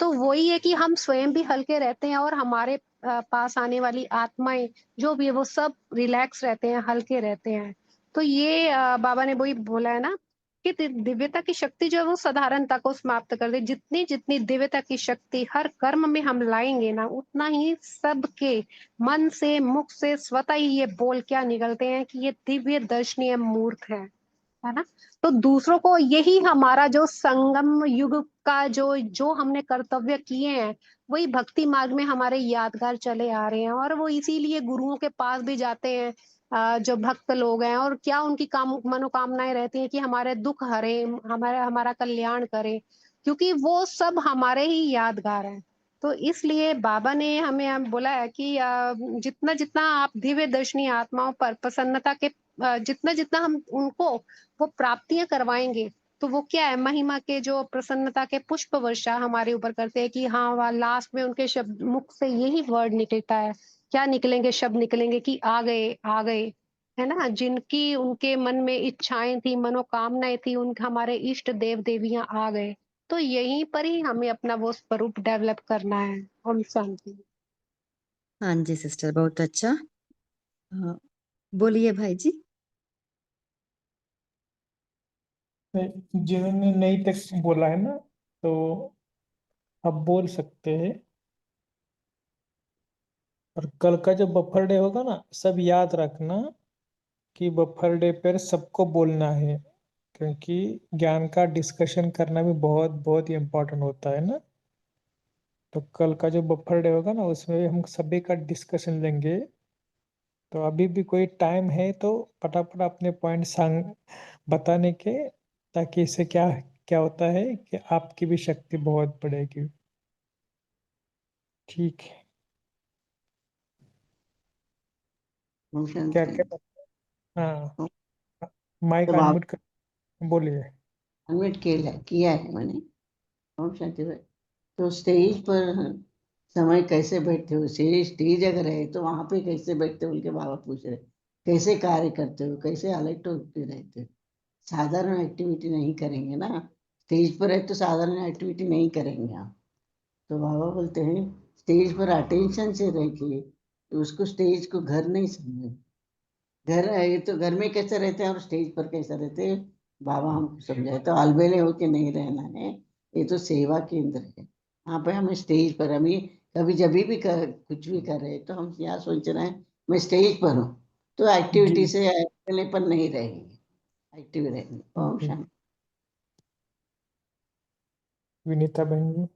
Speaker 11: तो वही है कि हम स्वयं भी हल्के रहते हैं और हमारे पास आने वाली आत्माएं जो भी है वो सब रिलैक्स रहते हैं, हल्के रहते हैं। तो ये बाबा ने वही बोला है ना कि दिव्यता की शक्ति जो है वो साधारणता को समाप्त कर दे। जितनी जितनी दिव्यता की शक्ति हर कर्म में हम लाएंगे ना, उतना ही सबके मन से, मुख से स्वतः ही ये बोल क्या निकलते हैं कि ये दिव्य दर्शनीय मूर्त है ना। तो दूसरों को यही हमारा जो संगम युग का जो हमने कर्तव्य किए हैं, वही भक्ति मार्ग में हमारे यादगार चले आ रहे हैं। और वो इसीलिए गुरुओं के पास भी जाते हैं जो भक्त लोग हैं, और क्या उनकी मनोकामनाएं रहती हैं कि हमारे दुख हरे, हमारा कल्याण करे, क्योंकि वो सब हमारे ही यादगार हैं। तो इसलिए बाबा ने हमें बोला है कि जितना जितना आप दिव्य दर्शनी आत्माओं पर प्रसन्नता के जितना जितना हम उनको वो प्राप्तियां करवाएंगे, तो वो क्या है, महिमा के जो प्रसन्नता के पुष्प वर्षा हमारे ऊपर करते हैं कि हाँ, वह लास्ट में उनके शब्द मुख से यही वर्ड निकलता है, क्या निकलेंगे, शब्द निकलेंगे कि आ गए, आ गए, है ना। जिनकी उनके मन में इच्छाएं थी, मनोकामनाएं थी, उन हमारे इष्ट देव देवियां आ गए। तो यहीं पर ही हमें अपना वो स्वरूप डेवलप करना है। ओम शांति।
Speaker 3: हाँ जी सिस्टर, बहुत अच्छा। बोलिए भाई जी।
Speaker 10: जिन्होंने नई तक बोला है ना, तो आप बोल सकते हैं। और कल का जो बफर डे होगा ना, सब याद रखना कि बफर डे पर सबको बोलना है, क्योंकि ज्ञान का डिस्कशन करना भी बहुत बहुत ही इम्पोर्टेंट होता है ना। तो कल का जो बफर डे होगा ना, उसमें भी हम सभी का डिस्कशन लेंगे। तो अभी भी कोई टाइम है तो फटाफट अपने पॉइंट सांग बताने के, ताकि इससे क्या क्या होता है कि आपकी भी शक्ति बहुत बढ़ेगी। ठीक है,
Speaker 8: ओम
Speaker 10: क्या
Speaker 8: शांति।
Speaker 10: क्या? हाँ,
Speaker 8: तो
Speaker 10: माइक
Speaker 8: बाबा
Speaker 10: अनम्यूट कर, बोलिए।
Speaker 8: अनम्यूट किया है मैंने। ओम शांति भाई। तो स्टेज पर समय कैसे बैठते हो, स्टेज अगर है तो वहां पे कैसे बैठते हो, उनके बाबा पूछ रहे। कैसे कार्य करते हो, कैसे अलर्ट होते रहते हो। साधारण एक्टिविटी नहीं करेंगे ना, स्टेज पर है तो साधारण एक्टिविटी नहीं करेंगे आप। तो बाबा बोलते हैं स्टेज पर अटेंशन से रहिए, तो उसको स्टेज को घर नहीं समझे। घर है तो घर में कैसे रहते हैं और स्टेज पर कैसे रहते हैं, बाबा हमको समझाए। तो अलबेले होके नहीं रहना है, ये तो सेवा केंद्र है। यहाँ पे हमें स्टेज पर, हमें कभी जब भी कुछ भी कर रहे हैं तो हम यहाँ सोच रहे हैं मैं स्टेज पर हूँ, तो एक्टिविटी
Speaker 10: जी
Speaker 8: से अकेलेपन नहीं रहेंगे, एक्टिव रहेंगे। ओम
Speaker 10: जी,
Speaker 8: शांति।
Speaker 10: विनीता बहन जी।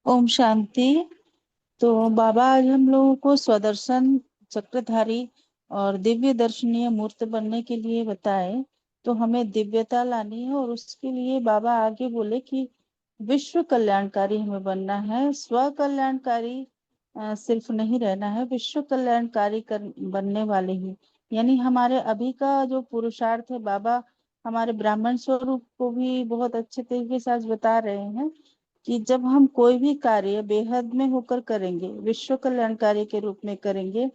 Speaker 6: ओम शांति। तो बाबा आज हम लोगों को स्वदर्शन चक्रधारी और दिव्य दर्शनीय मूर्त बनने के लिए बताए। तो हमें दिव्यता लानी है और उसके लिए बाबा आगे बोले कि विश्व कल्याणकारी हमें बनना है, स्व कल्याणकारी सिर्फ नहीं रहना है, विश्व कल्याणकारी बनने वाले ही। यानी हमारे अभी का जो पुरुषार्थ है, बाबा हमारे ब्राह्मण स्वरूप को भी बहुत अच्छे तरीके से आज बता रहे हैं कि जब हम कोई भी कार्य बेहद में होकर करेंगे, विश्व कल्याणकारी के रूप में करेंगे,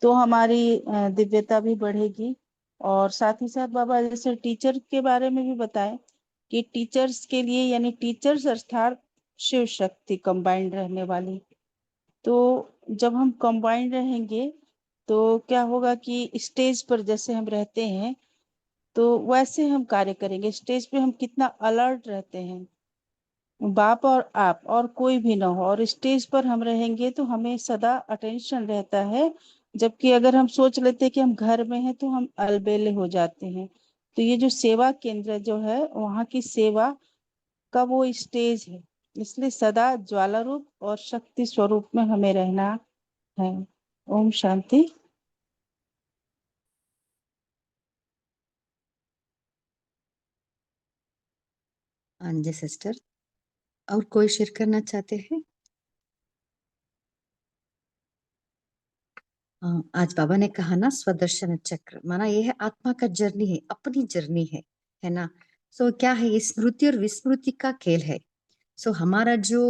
Speaker 6: तो हमारी दिव्यता भी बढ़ेगी। और साथ ही साथ बाबा जैसे टीचर के बारे में भी बताए कि टीचर्स के लिए, यानी टीचर्स अर्थात शिव शक्ति कंबाइंड रहने वाली। तो जब हम कंबाइंड रहेंगे तो क्या होगा कि स्टेज पर जैसे हम रहते हैं तो वैसे हम कार्य करेंगे। स्टेज पे हम कितना अलर्ट रहते हैं, बाप और आप और कोई भी ना हो, और स्टेज पर हम रहेंगे तो हमें सदा अटेंशन रहता है। जबकि अगर हम सोच लेते हैं कि हम घर में हैं तो हम अलबेले हो जाते हैं। तो ये जो सेवा केंद्र जो है, वहाँ की सेवा का वो स्टेज है। इसलिए सदा ज्वाला रूप और शक्ति स्वरूप में हमें रहना है। ओम शांति।
Speaker 3: हाँ जी सिस्टर, और कोई शेयर करना चाहते हैं? आज बाबा ने कहा ना स्वदर्शन चक्र, माना ये है आत्मा का जर्नी है, अपनी जर्नी है ना। सो क्या है, ये स्मृति और विस्मृति का खेल है। सो हमारा जो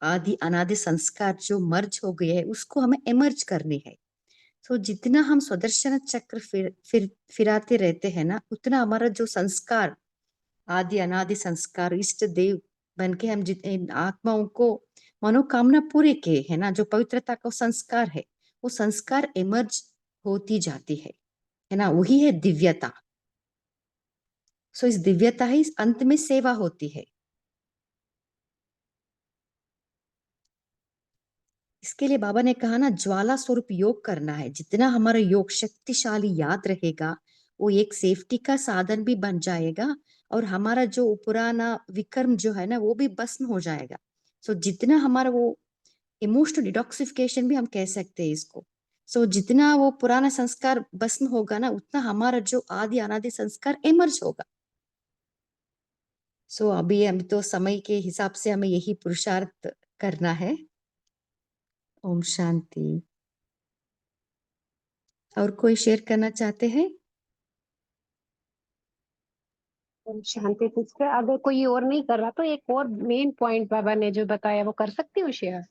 Speaker 3: आदि अनादि संस्कार जो मर्ज हो गए है, उसको हमें इमर्ज करनी है। सो जितना हम स्वदर्शन चक्र फिराते रहते हैं ना, उतना हमारा जो संस्कार, आदि अनादि संस्कार, इष्ट देव बन के हम जितने आत्माओं को मनोकामना पूरे के है ना, जो पवित्रता का संस्कार है, वो संस्कार इमर्ज होती जाती है ना, वही है दिव्यता। सो इस दिव्यता ही इस अंत में सेवा होती है। इसके लिए बाबा ने कहा ना, ज्वाला स्वरूप योग करना है। जितना हमारा योग शक्तिशाली याद रहेगा, वो एक सेफ्टी का साधन भी बन जाएगा, और हमारा जो पुराना विकर्म जो है ना, वो भी भस्म हो जाएगा। सो जितना हमारा वो इमोशनल डिटॉक्सिफिकेशन भी हम कह सकते हैं इसको। सो जितना वो पुराना संस्कार भस्म होगा ना, उतना हमारा जो आदि अनादि संस्कार इमर्ज होगा। सो अभी तो समय के हिसाब से हमें यही पुरुषार्थ करना है। ओम शांति। और कोई शेयर करना चाहते हैं?
Speaker 11: ओम शांति सिस्टर, अगर कोई और नहीं कर रहा तो एक और मेन पॉइंट बाबा ने जो बताया वो कर सकती हूँ शेयर।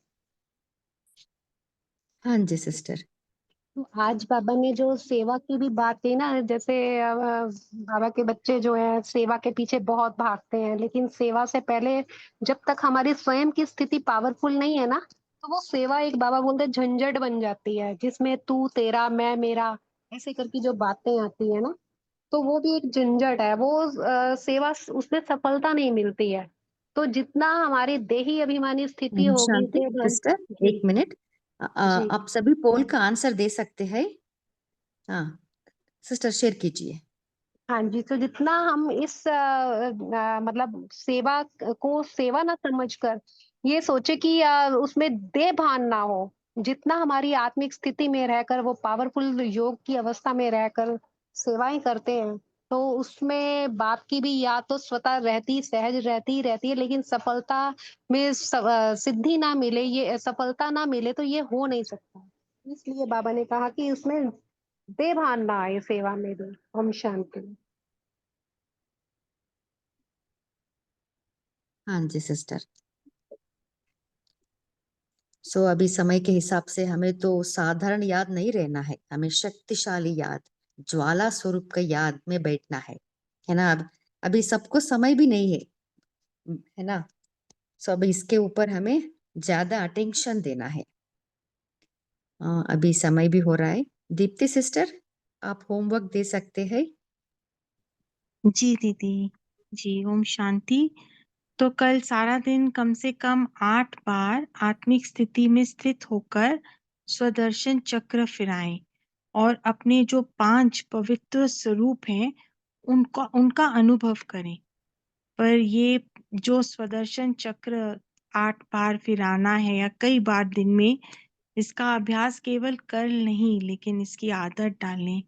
Speaker 3: हाँ जी सिस्टर।
Speaker 11: तो आज बाबा ने जो सेवा की भी बात की ना, जैसे बाबा के बच्चे जो है सेवा के पीछे बहुत भागते हैं, लेकिन सेवा से पहले जब तक हमारी स्वयं की स्थिति पावरफुल नहीं है ना, तो वो सेवा एक बाबा बोलते हैं झंझट बन जाती है, जिसमें तू तेरा मैं मेरा ऐसे करके जो बातें आती है ना। तो वो भी एक झंझट है, वो सेवा उसमें सफलता नहीं मिलती है। तो जितना हमारी देही अभिमानी स्थिति
Speaker 3: ओम
Speaker 11: होगी
Speaker 3: शांति।
Speaker 11: देह
Speaker 3: सिस्टर
Speaker 11: जी
Speaker 3: एक मिनट,
Speaker 11: जी
Speaker 3: आप सभी पोल का आंसर दे सकते हैं। हाँ सिस्टर शेयर कीजिए।
Speaker 11: हाँ जी, तो जितना हम इस मतलब सेवा को सेवा ना समझकर ये सोचे कि उसमें देह भान ना हो, जितना हमारी आत्मिक स्थिति में रहकर वो पावरफुल योग की अवस्था में रहकर सेवाएं करते हैं, तो उसमें बाप की भी याद तो स्वतः रहती सहज रहती ही रहती है, लेकिन सफलता में सिद्धि ना मिले, ये सफलता ना मिले तो ये हो नहीं सकता। इसलिए बाबा ने कहा कि उसमें बेभान ना आए सेवा में भी। ओम शांति।
Speaker 3: हाँ जी सिस्टर। सो अभी समय के हिसाब से हमें तो साधारण याद नहीं रहना है, हमें शक्तिशाली याद, ज्वाला स्वरूप का याद में बैठना है ना। अब अभी सबको समय भी नहीं है ना। सो अभी इसके ऊपर हमें ज्यादा अटेंशन देना है। अभी समय भी हो रहा है। दीप्ति सिस्टर आप होमवर्क दे सकते हैं।
Speaker 6: जी दीदी। जी ओम शांति। तो कल सारा दिन कम से कम 8 बार आत्मिक स्थिति में स्थित होकर स्वदर्शन चक्र फिराएं और अपने जो 5 पवित्र स्वरूप हैं उनका उनका अनुभव करें। पर ये जो स्वदर्शन चक्र 8 बार फिराना है या कई बार दिन में, इसका अभ्यास केवल कल नहीं लेकिन इसकी आदत डालें,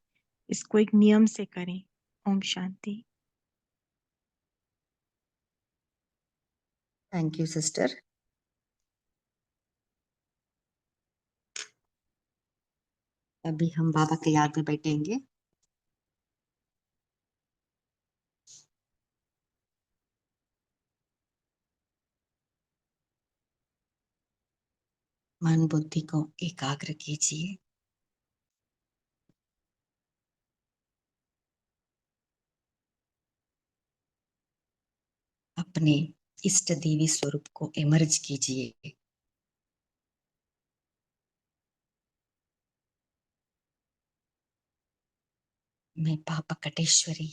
Speaker 6: इसको एक नियम से करें। ओम शांति।
Speaker 3: Thank you sister. अभी हम बाबा के याद में बैठेंगे। मन बुद्धि को एकाग्र कीजिए। अपने इष्ट देवी स्वरूप को इमर्ज कीजिए। मैं पाप कटेश्वरी,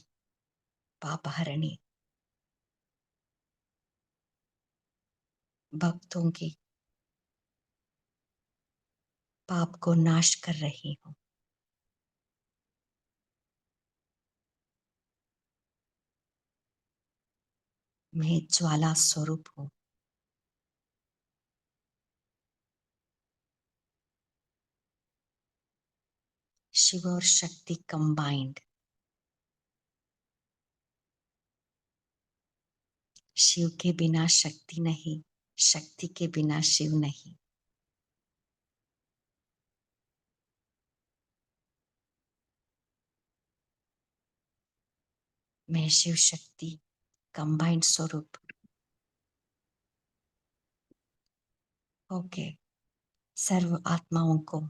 Speaker 3: पापहरणी, भक्तों के पाप को नाश कर रही हूँ। मैं ज्वाला स्वरूप हूँ। शिव और शक्ति कंबाइंड। शिव के बिना शक्ति नहीं, शक्ति के बिना शिव नहीं। मैं शिव शक्ति कंबाइंड स्वरूप ओके सर्व आत्माओं को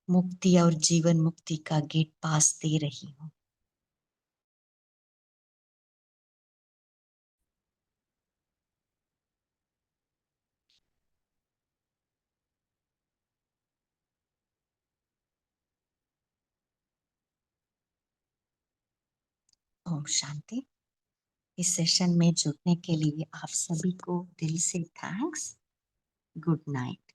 Speaker 3: मुक्ति और जीवन मुक्ति का गेट पास दे रही हूँ। ओम शांति। इस सेशन में जुड़ने के लिए आप सभी को दिल से थैंक्स। Good night.